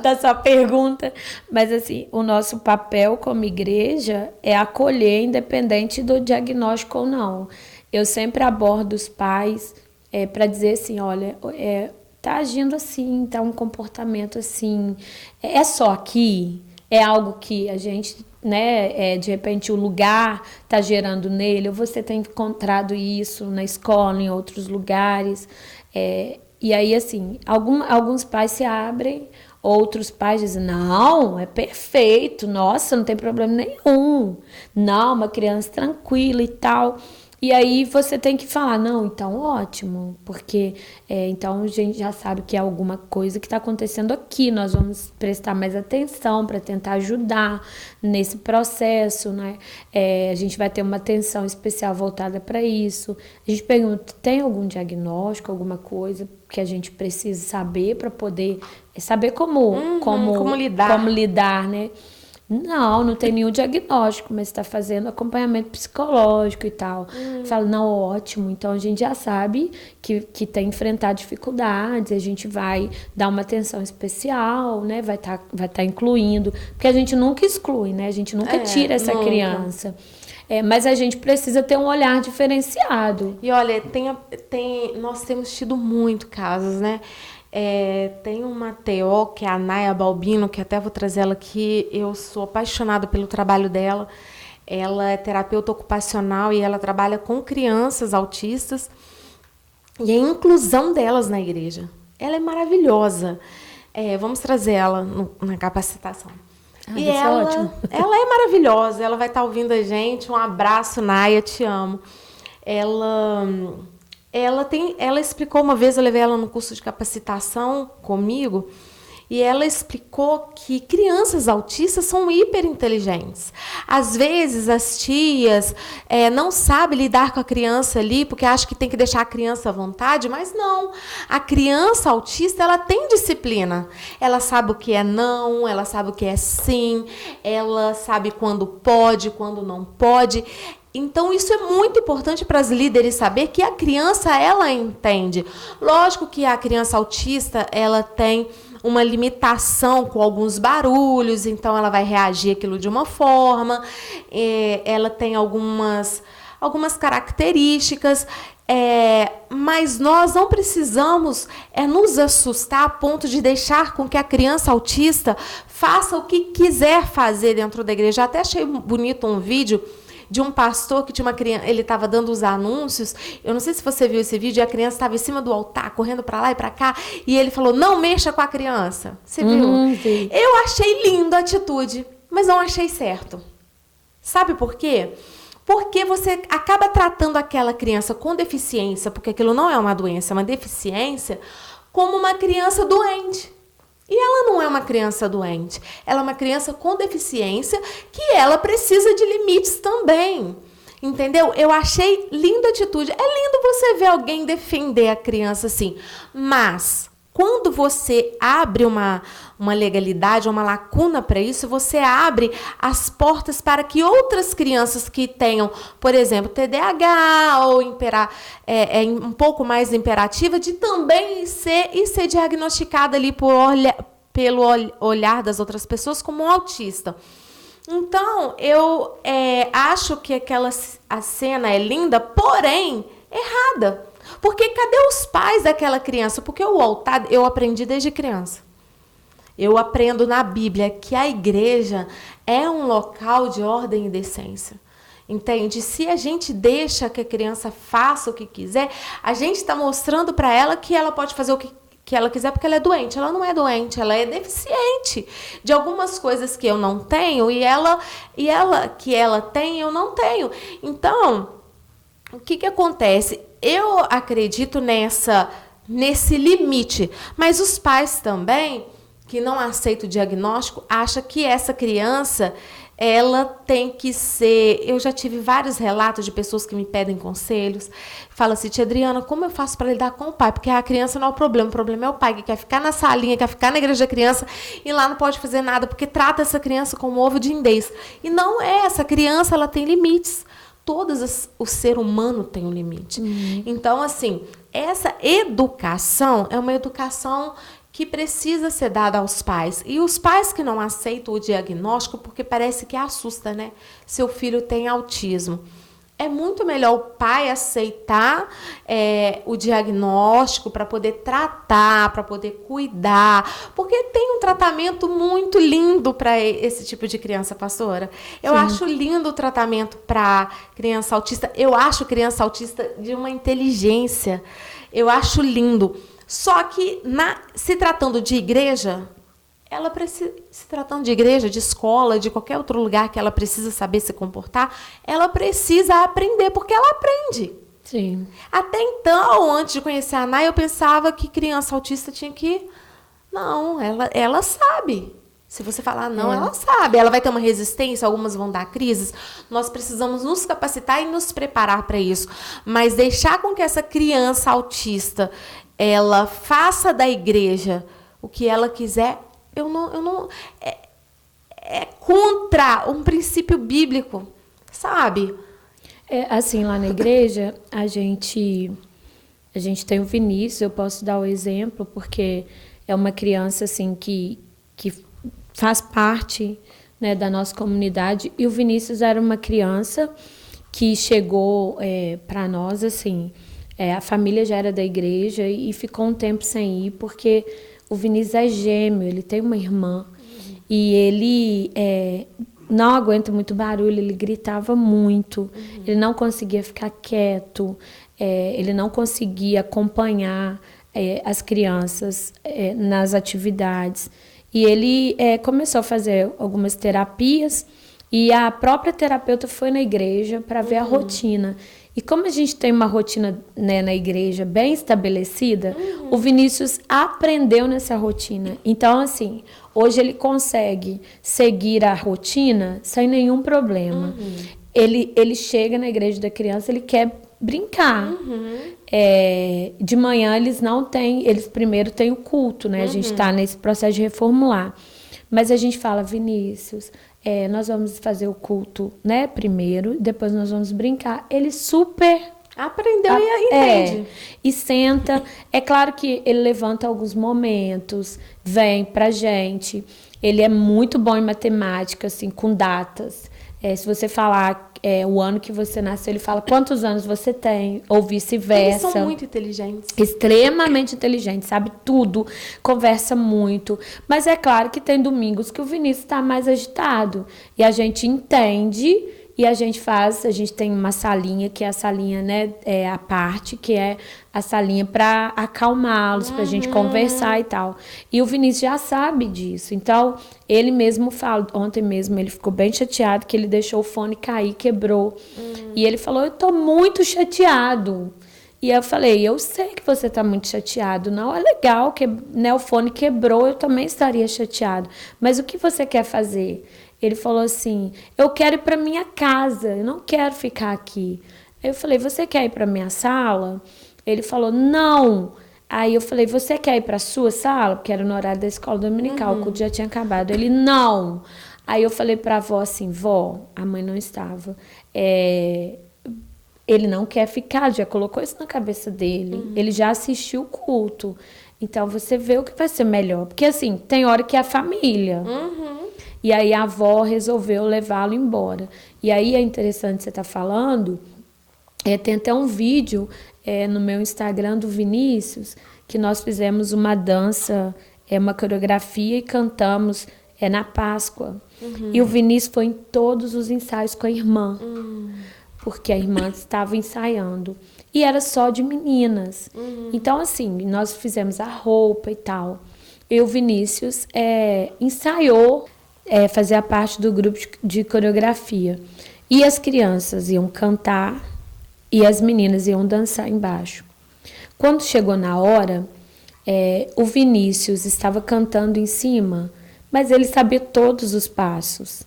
da sua pergunta. Mas assim, o nosso papel como igreja é acolher, independente do diagnóstico ou não. Eu sempre abordo os pais para dizer assim, olha, tá agindo assim, tá um comportamento assim. É só aqui? É algo que a gente... né, de repente o lugar está gerando nele, ou você tem encontrado isso na escola, em outros lugares. E aí, assim, alguns pais se abrem, outros pais dizem, não, é perfeito, nossa, não tem problema nenhum. Não, uma criança tranquila e tal. E aí você tem que falar, não, então ótimo, porque então a gente já sabe que é alguma coisa que está acontecendo aqui, nós vamos prestar mais atenção para tentar ajudar nesse processo, né? A gente vai ter uma atenção especial voltada para isso. A gente pergunta, tem algum diagnóstico, alguma coisa que a gente precisa saber para poder saber como lidar, né? Não tem nenhum diagnóstico, mas está fazendo acompanhamento psicológico e tal. Fala, não, ótimo, então a gente já sabe que tem que enfrentar dificuldades, a gente vai dar uma atenção especial, né? Vai tá incluindo, porque a gente nunca exclui, né? A gente nunca tira essa criança. Mas a gente precisa ter um olhar diferenciado. E olha, nós temos tido muito casos, né? Tem uma TO, que é a Naya Balbino, que até vou trazer ela aqui. Eu sou apaixonada pelo trabalho dela. Ela é terapeuta ocupacional e ela trabalha com crianças autistas e a inclusão delas na igreja. Ela é maravilhosa. Vamos trazer ela na capacitação. E ela é maravilhosa. Ela vai estar ouvindo a gente. Um abraço, Naya, te amo. Ela explicou uma vez, eu levei ela no curso de capacitação comigo, e ela explicou que crianças autistas são hiperinteligentes. Às vezes, as tias não sabem lidar com a criança ali, porque acham que tem que deixar a criança à vontade, mas não. A criança autista, ela tem disciplina. Ela sabe o que é não, ela sabe o que é sim, ela sabe quando pode, quando não pode. Então, isso é muito importante para as líderes saber que a criança, ela entende. Lógico que a criança autista, ela tem uma limitação com alguns barulhos, então ela vai reagir aquilo de uma forma, ela tem algumas características, mas nós não precisamos nos assustar a ponto de deixar com que a criança autista faça o que quiser fazer dentro da igreja. Até achei bonito um vídeo de um pastor que tinha uma criança, ele estava dando os anúncios, eu não sei se você viu esse vídeo, e a criança estava em cima do altar, correndo para lá e para cá, e ele falou, não mexa com a criança. Você viu? Sim. Eu achei linda a atitude, mas não achei certo. Sabe por quê? Porque você acaba tratando aquela criança com deficiência, porque aquilo não é uma doença, é uma deficiência, como uma criança doente. E ela não é uma criança doente, ela é uma criança com deficiência que ela precisa de limites também. Entendeu? Eu achei linda a atitude. É lindo você ver alguém defender a criança assim. Mas, quando você abre uma legalidade, uma lacuna para isso, você abre as portas para que outras crianças que tenham, por exemplo, TDAH ou um pouco mais imperativa, de também ser diagnosticada ali pelo olhar das outras pessoas como um autista. Então, eu acho que a cena é linda, porém, errada. Porque cadê os pais daquela criança? Porque o altar, eu aprendi desde criança. Eu aprendo na Bíblia que a igreja é um local de ordem e decência. Entende? Se a gente deixa que a criança faça o que quiser, a gente está mostrando para ela que ela pode fazer o que ela quiser porque ela é doente. Ela não é doente, ela é deficiente de algumas coisas que eu não tenho e ela que ela tem, eu não tenho. Então, o que acontece? Eu acredito nesse limite, mas os pais também, que não aceitam o diagnóstico, acham que essa criança, ela tem que ser... Eu já tive vários relatos de pessoas que me pedem conselhos. Fala assim, tia Adriana, como eu faço para lidar com o pai? Porque a criança não é o problema é o pai que quer ficar na salinha, quer ficar na igreja da criança e lá não pode fazer nada, porque trata essa criança como ovo de indês. E não é, essa criança, ela tem limites. O ser humano tem um limite. Então, assim, essa educação é uma educação que precisa ser dada aos pais. E os pais que não aceitam o diagnóstico, porque parece que assusta, né? Seu filho tem autismo. É muito melhor o pai aceitar o diagnóstico para poder tratar, para poder cuidar, porque tem um tratamento muito lindo para esse tipo de criança, pastora. Eu acho lindo o tratamento para criança autista. Eu acho criança autista de uma inteligência. Eu acho lindo. Só que, se tratando de igreja, ela precisa, se tratando de igreja, de escola, de qualquer outro lugar que ela precisa saber se comportar, ela precisa aprender, porque ela aprende. Sim. Até então, antes de conhecer a Nay, eu pensava que criança autista tinha que... Não, ela sabe. Se você falar não, ela sabe. Ela vai ter uma resistência, algumas vão dar crises. Nós precisamos nos capacitar e nos preparar para isso. Mas deixar com que essa criança autista, ela faça da igreja o que ela quiser, eu não é contra um princípio bíblico, sabe? Assim, lá na igreja, a gente tem o Vinícius, eu posso dar o exemplo, porque é uma criança assim que faz parte, né, da nossa comunidade. E o Vinícius era uma criança que chegou para nós, assim, a família já era da igreja e ficou um tempo sem ir, porque o Vinícius é gêmeo, ele tem uma irmã. E ele não aguenta muito barulho, ele gritava muito, ele não conseguia ficar quieto, ele não conseguia acompanhar as crianças nas atividades. E ele começou a fazer algumas terapias e a própria terapeuta foi na igreja para ver a rotina. E como a gente tem uma rotina, né, na igreja bem estabelecida, o Vinícius aprendeu nessa rotina. Então, assim, hoje ele consegue seguir a rotina sem nenhum problema. Ele chega na igreja da criança, ele quer brincar. De manhã eles primeiro têm o culto, né? A gente está nesse processo de reformular. Mas a gente fala, Vinícius, nós vamos fazer o culto, né, primeiro, depois nós vamos brincar. Ele super aprendeu e entende. E senta. É claro que ele levanta alguns momentos, vem pra gente. Ele é muito bom em matemática, assim, com datas. Se você falar o ano que você nasceu, ele fala quantos anos você tem, ou vice-versa. Eles são muito inteligentes. Extremamente inteligentes, sabe tudo, conversa muito. Mas é claro que tem domingos que o Vinícius está mais agitado. E a gente entende e a gente tem uma salinha, que é a salinha, né, a parte, que é a salinha para acalmá-los, para a gente conversar e tal. E o Vinícius já sabe disso. Então, ele mesmo fala, ontem mesmo ele ficou bem chateado, que ele deixou o fone cair, quebrou. E ele falou, eu tô muito chateado. E eu falei, eu sei que você está muito chateado, não é legal, que, né, o fone quebrou, eu também estaria chateado. Mas o que você quer fazer? Ele falou assim, eu quero ir para minha casa, eu não quero ficar aqui. Aí eu falei, você quer ir para minha sala? Ele falou, não. Aí eu falei, você quer ir para a sua sala? Porque era no horário da escola dominical, o culto já tinha acabado. Ele, não. Aí eu falei para a avó assim, vó, a mãe não estava, ele não quer ficar, já colocou isso na cabeça dele, ele já assistiu o culto. Então você vê o que vai ser melhor. Porque assim, tem hora que é a família. E aí a avó resolveu levá-lo embora. E aí é interessante você estar falando, tem até um vídeo no meu Instagram do Vinícius, que nós fizemos uma dança, uma coreografia e cantamos na Páscoa. E o Vinícius foi em todos os ensaios com a irmã, porque a irmã estava ensaiando. E era só de meninas. Então, assim, nós fizemos a roupa e tal. E o Vinícius ensaiou fazer parte do grupo de coreografia. E as crianças iam cantar e as meninas iam dançar embaixo. Quando chegou na hora, o Vinícius estava cantando em cima, mas ele sabia todos os passos.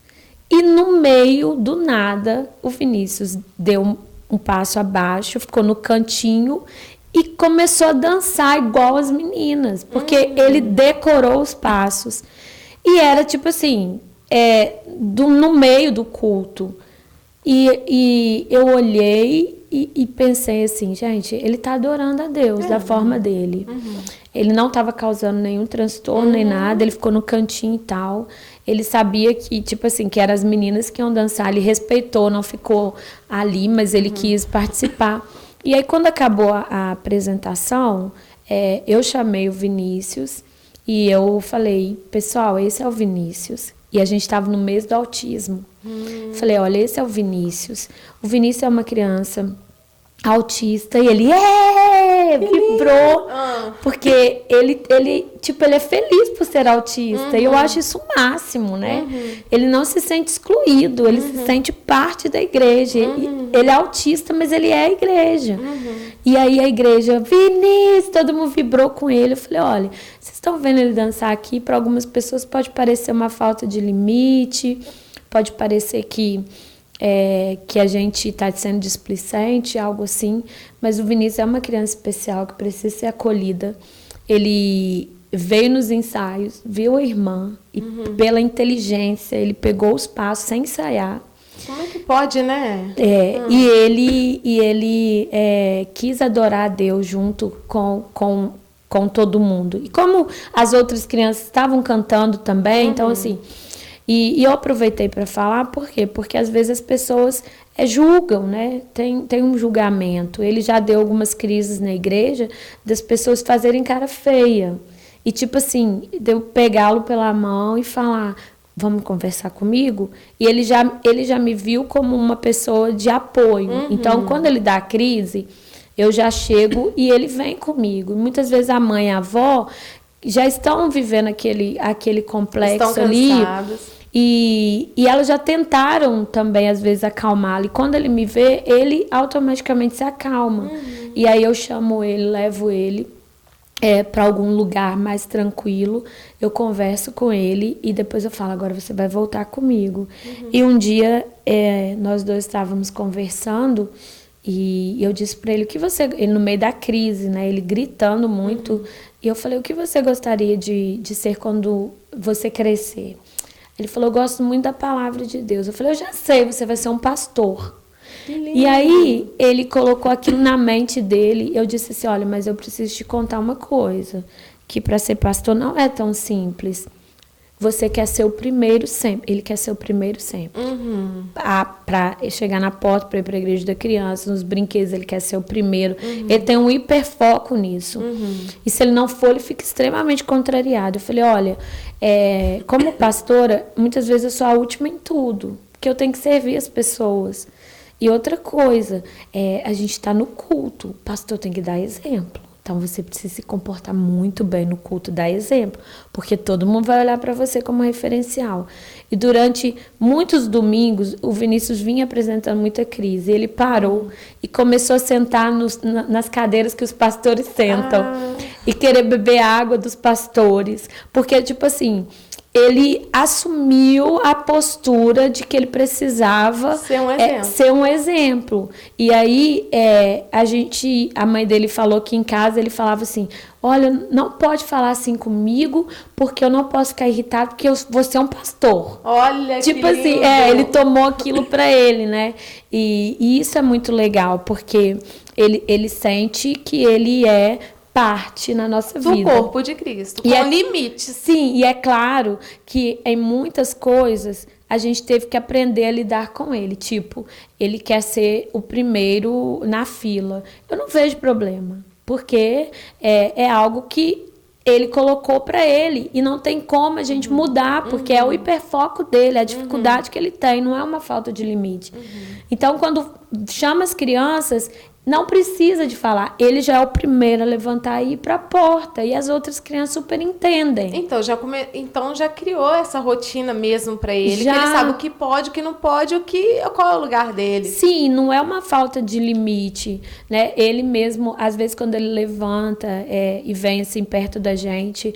E no meio, do nada, o Vinícius deu um passo abaixo, ficou no cantinho e começou a dançar igual as meninas, porque ele decorou os passos. E era tipo assim, no meio do culto. E eu olhei e pensei assim, gente, ele está adorando a Deus da forma dele. Ele não estava causando nenhum transtorno, nem nada, ele ficou no cantinho e tal. Ele sabia que, tipo assim, que eram as meninas que iam dançar, ele respeitou, não ficou ali, mas ele quis participar. E aí, quando acabou a apresentação, eu chamei o Vinícius e eu falei, pessoal, esse é o Vinícius. E a gente estava no mês do autismo. Falei, olha, esse é o Vinícius. O Vinícius é uma criança autista e ele vibrou, porque ele é feliz por ser autista, e eu acho isso o máximo, né? Ele não se sente excluído, ele se sente parte da igreja, ele é autista, mas ele é a igreja. E aí a igreja, Vinícius, todo mundo vibrou com ele. Eu falei, olha, vocês estão vendo ele dançar aqui, para algumas pessoas pode parecer uma falta de limite, pode parecer que a gente está sendo displicente, algo assim, mas o Vinícius é uma criança especial que precisa ser acolhida. Ele veio nos ensaios, viu a irmã e pela inteligência ele pegou os passos sem ensaiar. Como é que pode, né? E ele quis adorar a Deus junto com todo mundo. E como as outras crianças estavam cantando também, então assim... E eu aproveitei para falar, por quê? Porque às vezes as pessoas julgam, né? Tem um julgamento. Ele já deu algumas crises na igreja das pessoas fazerem cara feia. E tipo assim, de eu pegá-lo pela mão e falar, vamos conversar comigo? E ele já me viu como uma pessoa de apoio. Então, quando ele dá crise, eu já chego e ele vem comigo. Muitas vezes a mãe e a avó já estão vivendo aquele complexo estão ali. E elas já tentaram também, às vezes, acalmá-lo. E quando ele me vê, ele automaticamente se acalma. E aí eu chamo ele, levo ele para algum lugar mais tranquilo. Eu converso com ele e depois eu falo, agora você vai voltar comigo. E um dia, nós dois estávamos conversando e eu disse para ele, ele no meio da crise, né? Ele gritando muito. E eu falei, o que você gostaria de ser quando você crescer? Ele falou, eu gosto muito da palavra de Deus. Eu falei, eu já sei, você vai ser um pastor. E aí, ele colocou aquilo na mente dele. Eu disse assim, olha, mas eu preciso te contar uma coisa. Que para ser pastor não é tão simples. Você quer ser o primeiro sempre. Ele quer ser o primeiro sempre. Para chegar na porta, para ir para a igreja da criança, nos brinquedos, ele quer ser o primeiro. Ele tem um hiperfoco nisso. E se ele não for, ele fica extremamente contrariado. Eu falei, olha, como pastora, muitas vezes eu sou a última em tudo. Porque eu tenho que servir as pessoas. E outra coisa, a gente está no culto. O pastor tem que dar exemplo. Então, você precisa se comportar muito bem no culto, dar exemplo, porque todo mundo vai olhar para você como referencial. E durante muitos domingos, o Vinícius vinha apresentando muita crise. Ele parou e começou a sentar nas cadeiras que os pastores sentam e querer beber a água dos pastores. Porque, tipo assim, ele assumiu a postura de que ele precisava ser um exemplo. E aí, a mãe dele falou que em casa ele falava assim, olha, não pode falar assim comigo, porque eu não posso ficar irritado, porque você é um pastor. Olha, tipo que assim, lindo. Ele tomou aquilo para ele, né? E isso é muito legal, porque ele sente que ele é parte na nossa vida. Do corpo de Cristo, com limites. Sim, e é claro que em muitas coisas a gente teve que aprender a lidar com ele. Tipo, ele quer ser o primeiro na fila. Eu não vejo problema, porque é algo que ele colocou para ele e não tem como a gente mudar, porque é o hiperfoco dele, a dificuldade que ele tem, não é uma falta de limite. Então, quando chama as crianças, não precisa de falar, ele já é o primeiro a levantar e ir para a porta, e as outras crianças super entendem. Então já criou essa rotina mesmo para ele, já. Que ele sabe o que pode, o que não pode, qual é o lugar dele. Sim, não é uma falta de limite, né? Ele mesmo, às vezes quando ele levanta e vem assim perto da gente,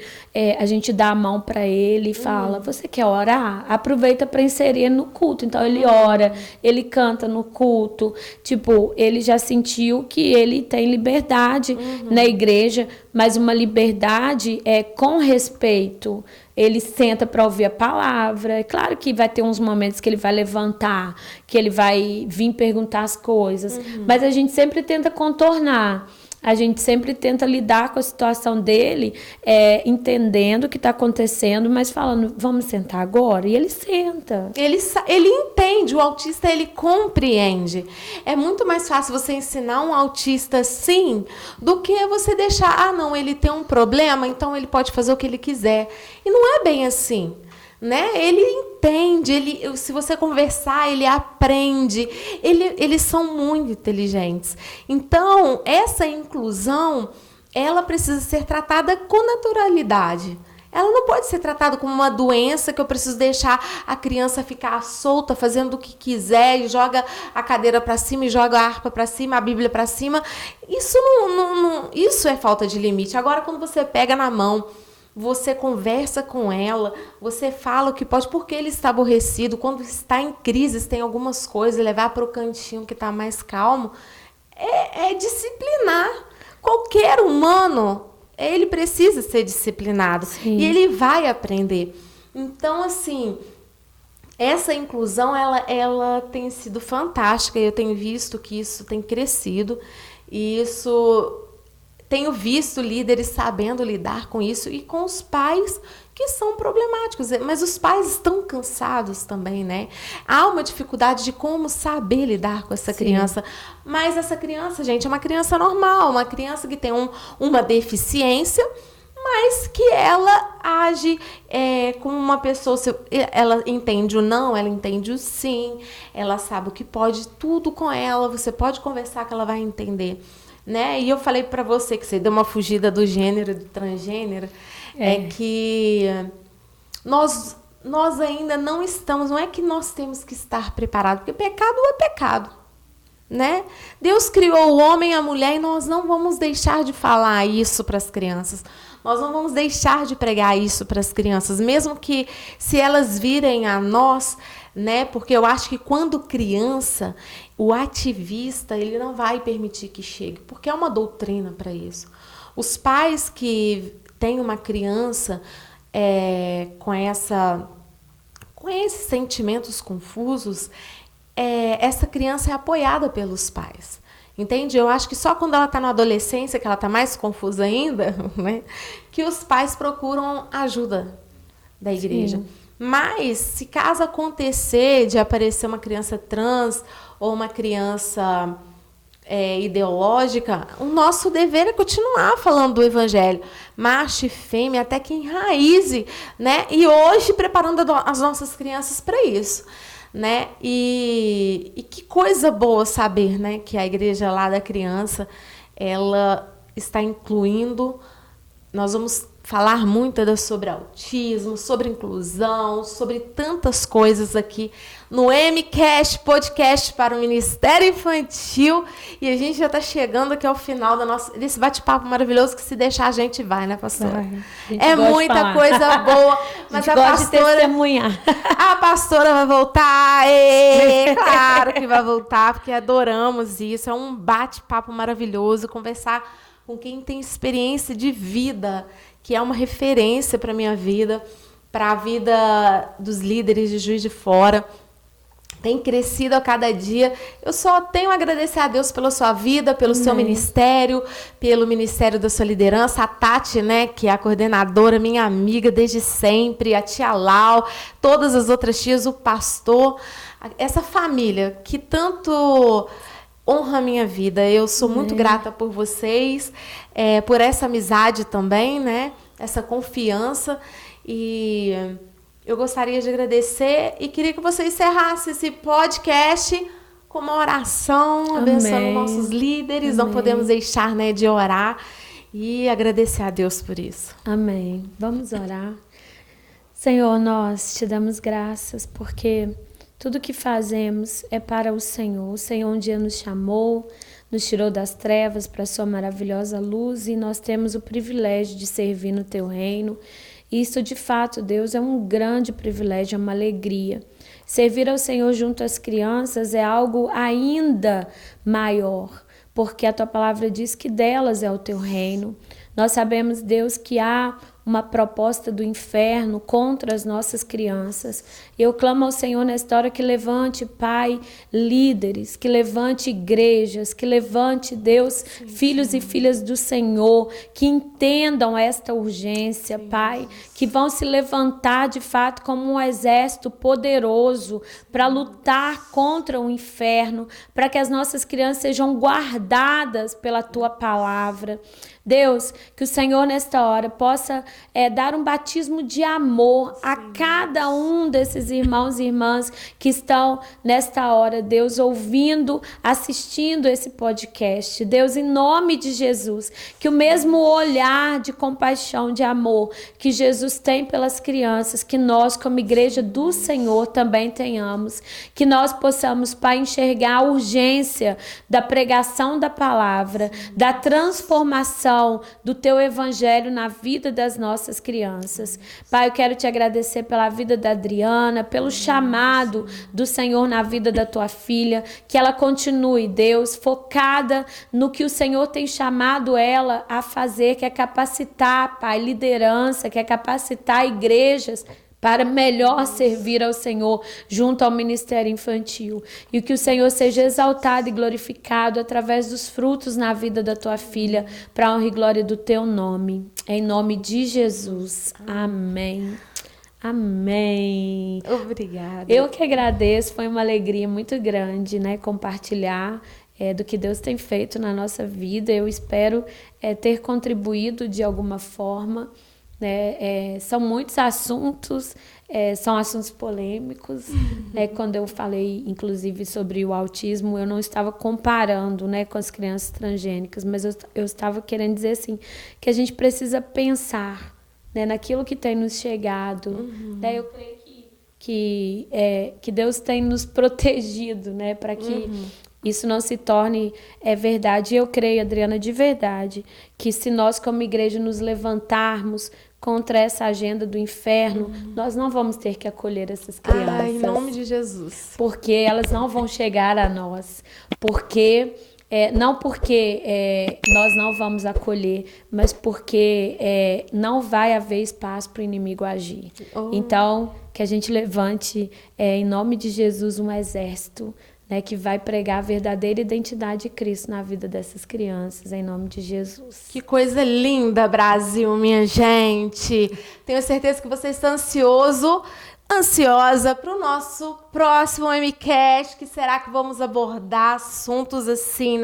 a gente dá a mão para ele e fala, você quer orar? Aproveita para inserir no culto. Então ele ora, ele canta no culto, tipo, ele já sentiu que ele tem liberdade na igreja, mas uma liberdade com respeito. Ele senta para ouvir a palavra. É claro que vai ter uns momentos que ele vai levantar, que ele vai vir perguntar as coisas, mas a gente sempre tenta contornar. A gente sempre tenta lidar com a situação dele, entendendo o que está acontecendo, mas falando, vamos sentar agora? E ele senta. Ele entende, o autista, ele compreende. É muito mais fácil você ensinar um autista assim, do que você deixar, não, ele tem um problema, então ele pode fazer o que ele quiser. E não é bem assim. Né? Ele entende, se você conversar, ele aprende, eles são muito inteligentes. Então, essa inclusão, ela precisa ser tratada com naturalidade. Ela não pode ser tratada como uma doença que eu preciso deixar a criança ficar solta, fazendo o que quiser, e joga a cadeira para cima, e joga a harpa para cima, a Bíblia para cima. Isso é falta de limite. Agora, quando você pega na mão, você conversa com ela, você fala o que pode, porque ele está aborrecido, quando está em crise, tem algumas coisas, levar para o cantinho que está mais calmo, é disciplinar. Qualquer humano, ele precisa ser disciplinado. Sim. E ele vai aprender. Então, assim, essa inclusão, ela tem sido fantástica, eu tenho visto que isso tem crescido, e isso... Tenho visto líderes sabendo lidar com isso e com os pais que são problemáticos. Mas os pais estão cansados também, né? Há uma dificuldade de como saber lidar com essa criança. Mas essa criança, gente, é uma criança normal, uma criança que tem uma deficiência, mas que ela age como uma pessoa. Ela entende o não, ela entende o sim, ela sabe o que pode, tudo com ela. Você pode conversar que ela vai entender. Né? E eu falei para você que você deu uma fugida do gênero, do transgênero, que nós ainda não estamos, não é que nós temos que estar preparados, porque pecado é pecado, né? Deus criou o homem e a mulher e nós não vamos deixar de falar isso para as crianças, nós não vamos deixar de pregar isso para as crianças, mesmo que se elas virem a nós, né? Porque eu acho que quando criança, o ativista, ele não vai permitir que chegue, porque é uma doutrina para isso. Os pais que têm uma criança com esses sentimentos confusos, essa criança é apoiada pelos pais. Entende? Eu acho que só quando ela está na adolescência, que ela está mais confusa ainda, né, que os pais procuram ajuda da igreja. Sim. Mas, se caso acontecer de aparecer uma criança trans ou uma criança ideológica, o nosso dever é continuar falando do evangelho, macho e fêmea, até que enraize, né? E hoje preparando as nossas crianças para isso, né? E que coisa boa saber, né, que a igreja lá da criança, ela está incluindo. Nós vamos falar muito sobre autismo, sobre inclusão, sobre tantas coisas aqui no MCast, podcast para o Ministério Infantil. E a gente já está chegando aqui ao final desse bate-papo maravilhoso, que se deixar a gente vai, né, pastora? É muita coisa boa, Mas a gente gosta de testemunhar. A pastora vai voltar, claro que vai voltar, porque adoramos isso. É um bate-papo maravilhoso, conversar com quem tem experiência de vida, que é uma referência para a minha vida, para a vida dos líderes de Juiz de Fora. Tem crescido a cada dia. Eu só tenho a agradecer a Deus pela sua vida, pelo seu ministério, pelo ministério da sua liderança. A Tati, né, que é a coordenadora, minha amiga desde sempre, a tia Lau, todas as outras tias, o pastor, essa família que tanto honra a minha vida. Eu sou muito grata por vocês, por essa amizade também, né, essa confiança. E eu gostaria de agradecer e queria que você encerrasse esse podcast com uma oração, abençoando nossos líderes. Amém. Não podemos deixar, né, de orar e agradecer a Deus por isso. Amém. Vamos orar. Senhor, nós te damos graças porque tudo que fazemos é para o Senhor. O Senhor um dia nos chamou, nos tirou das trevas para a sua maravilhosa luz e nós temos o privilégio de servir no teu reino. Isso, de fato, Deus, é um grande privilégio, é uma alegria. Servir ao Senhor junto às crianças é algo ainda maior, porque a tua palavra diz que delas é o teu reino. Nós sabemos, Deus, que há uma proposta do inferno contra as nossas crianças. Eu clamo ao Senhor nesta hora que levante, Pai, líderes, que levante igrejas, que levante, Deus, filhos e filhas do Senhor, que entendam esta urgência, Pai, que vão se levantar de fato como um exército poderoso para lutar contra o inferno, para que as nossas crianças sejam guardadas pela tua palavra. Deus, que o Senhor nesta hora possa dar um batismo de amor a cada um desses irmãos e irmãs que estão nesta hora, Deus, ouvindo, assistindo esse podcast. Deus, em nome de Jesus, que o mesmo olhar de compaixão, de amor que Jesus tem pelas crianças, que nós como igreja do Senhor também tenhamos, que nós possamos, Pai, enxergar a urgência da pregação da palavra, da transformação do teu evangelho na vida das nossas crianças. Pai, eu quero te agradecer pela vida da Adriana, pelo chamado do Senhor na vida da tua filha, que ela continue, Deus, focada no que o Senhor tem chamado ela a fazer, que é capacitar, Pai, liderança, que é capacitar igrejas para melhor servir ao Senhor junto ao ministério infantil. E que o Senhor seja exaltado e glorificado através dos frutos na vida da tua filha, para a honra e glória do teu nome. Em nome de Jesus. Amém. Amém. Obrigada. Eu que agradeço, foi uma alegria muito grande, né, compartilhar do que Deus tem feito na nossa vida. Eu espero ter contribuído de alguma forma. São muitos assuntos, são assuntos polêmicos. Quando eu falei, inclusive, sobre o autismo, eu não estava comparando, com as crianças transgênicas, mas eu estava querendo dizer assim, que a gente precisa pensar, naquilo que tem nos chegado. Eu creio que Deus tem nos protegido, para que isso não se torne verdade. Eu creio, Adriana, de verdade, que se nós como igreja nos levantarmos contra essa agenda do inferno, nós não vamos ter que acolher essas crianças. Em nome de Jesus. Porque elas não vão chegar a nós. Não porque nós não vamos acolher, mas porque não vai haver espaço para o inimigo agir. Então, que a gente levante, em nome de Jesus, um exército, que vai pregar a verdadeira identidade de Cristo na vida dessas crianças, em nome de Jesus. Que coisa linda, Brasil, minha gente. Tenho certeza que você está ansiosa para o nosso próximo MCast, que será que vamos abordar assuntos assim,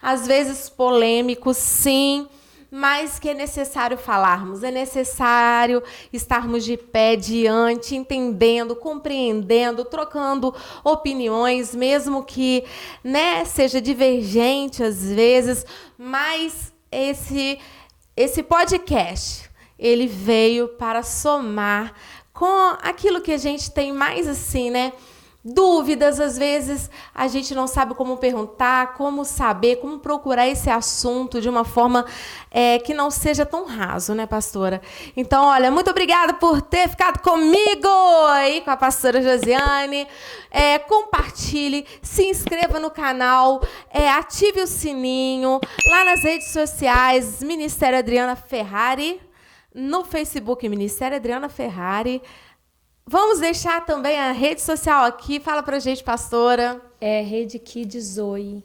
às vezes polêmicos, sim, mas que é necessário falarmos, é necessário estarmos de pé diante, entendendo, compreendendo, trocando opiniões, mesmo que seja divergente às vezes, mas esse podcast, ele veio para somar com aquilo que a gente tem mais assim, dúvidas, às vezes a gente não sabe como perguntar, como saber, como procurar esse assunto de uma forma que não seja tão raso, né, pastora? Então, olha, muito obrigada por ter ficado comigo aí, com a pastora Josiane. Compartilhe, se inscreva no canal, ative o sininho, lá nas redes sociais, Ministério Adriana Ferrari, no Facebook, Ministério Adriana Ferrari. Vamos deixar também a rede social aqui. Fala pra gente, pastora. Rede Kids Zoe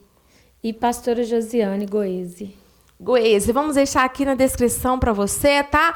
e pastora Josiane Goese. Goese, vamos deixar aqui na descrição para você, tá?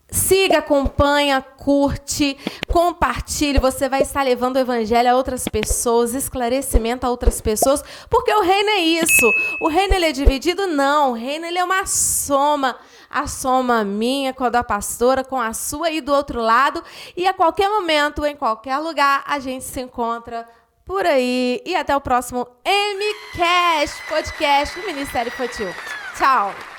Siga, acompanha, curte, compartilhe. Você vai estar levando o evangelho a outras pessoas, esclarecimento a outras pessoas, porque o reino é isso. O reino ele é dividido? Não. O reino ele é uma soma. A soma minha com a da pastora, com a sua e do outro lado. E a qualquer momento, em qualquer lugar, a gente se encontra por aí. E até o próximo MCast, podcast do Ministério Infantil. Tchau!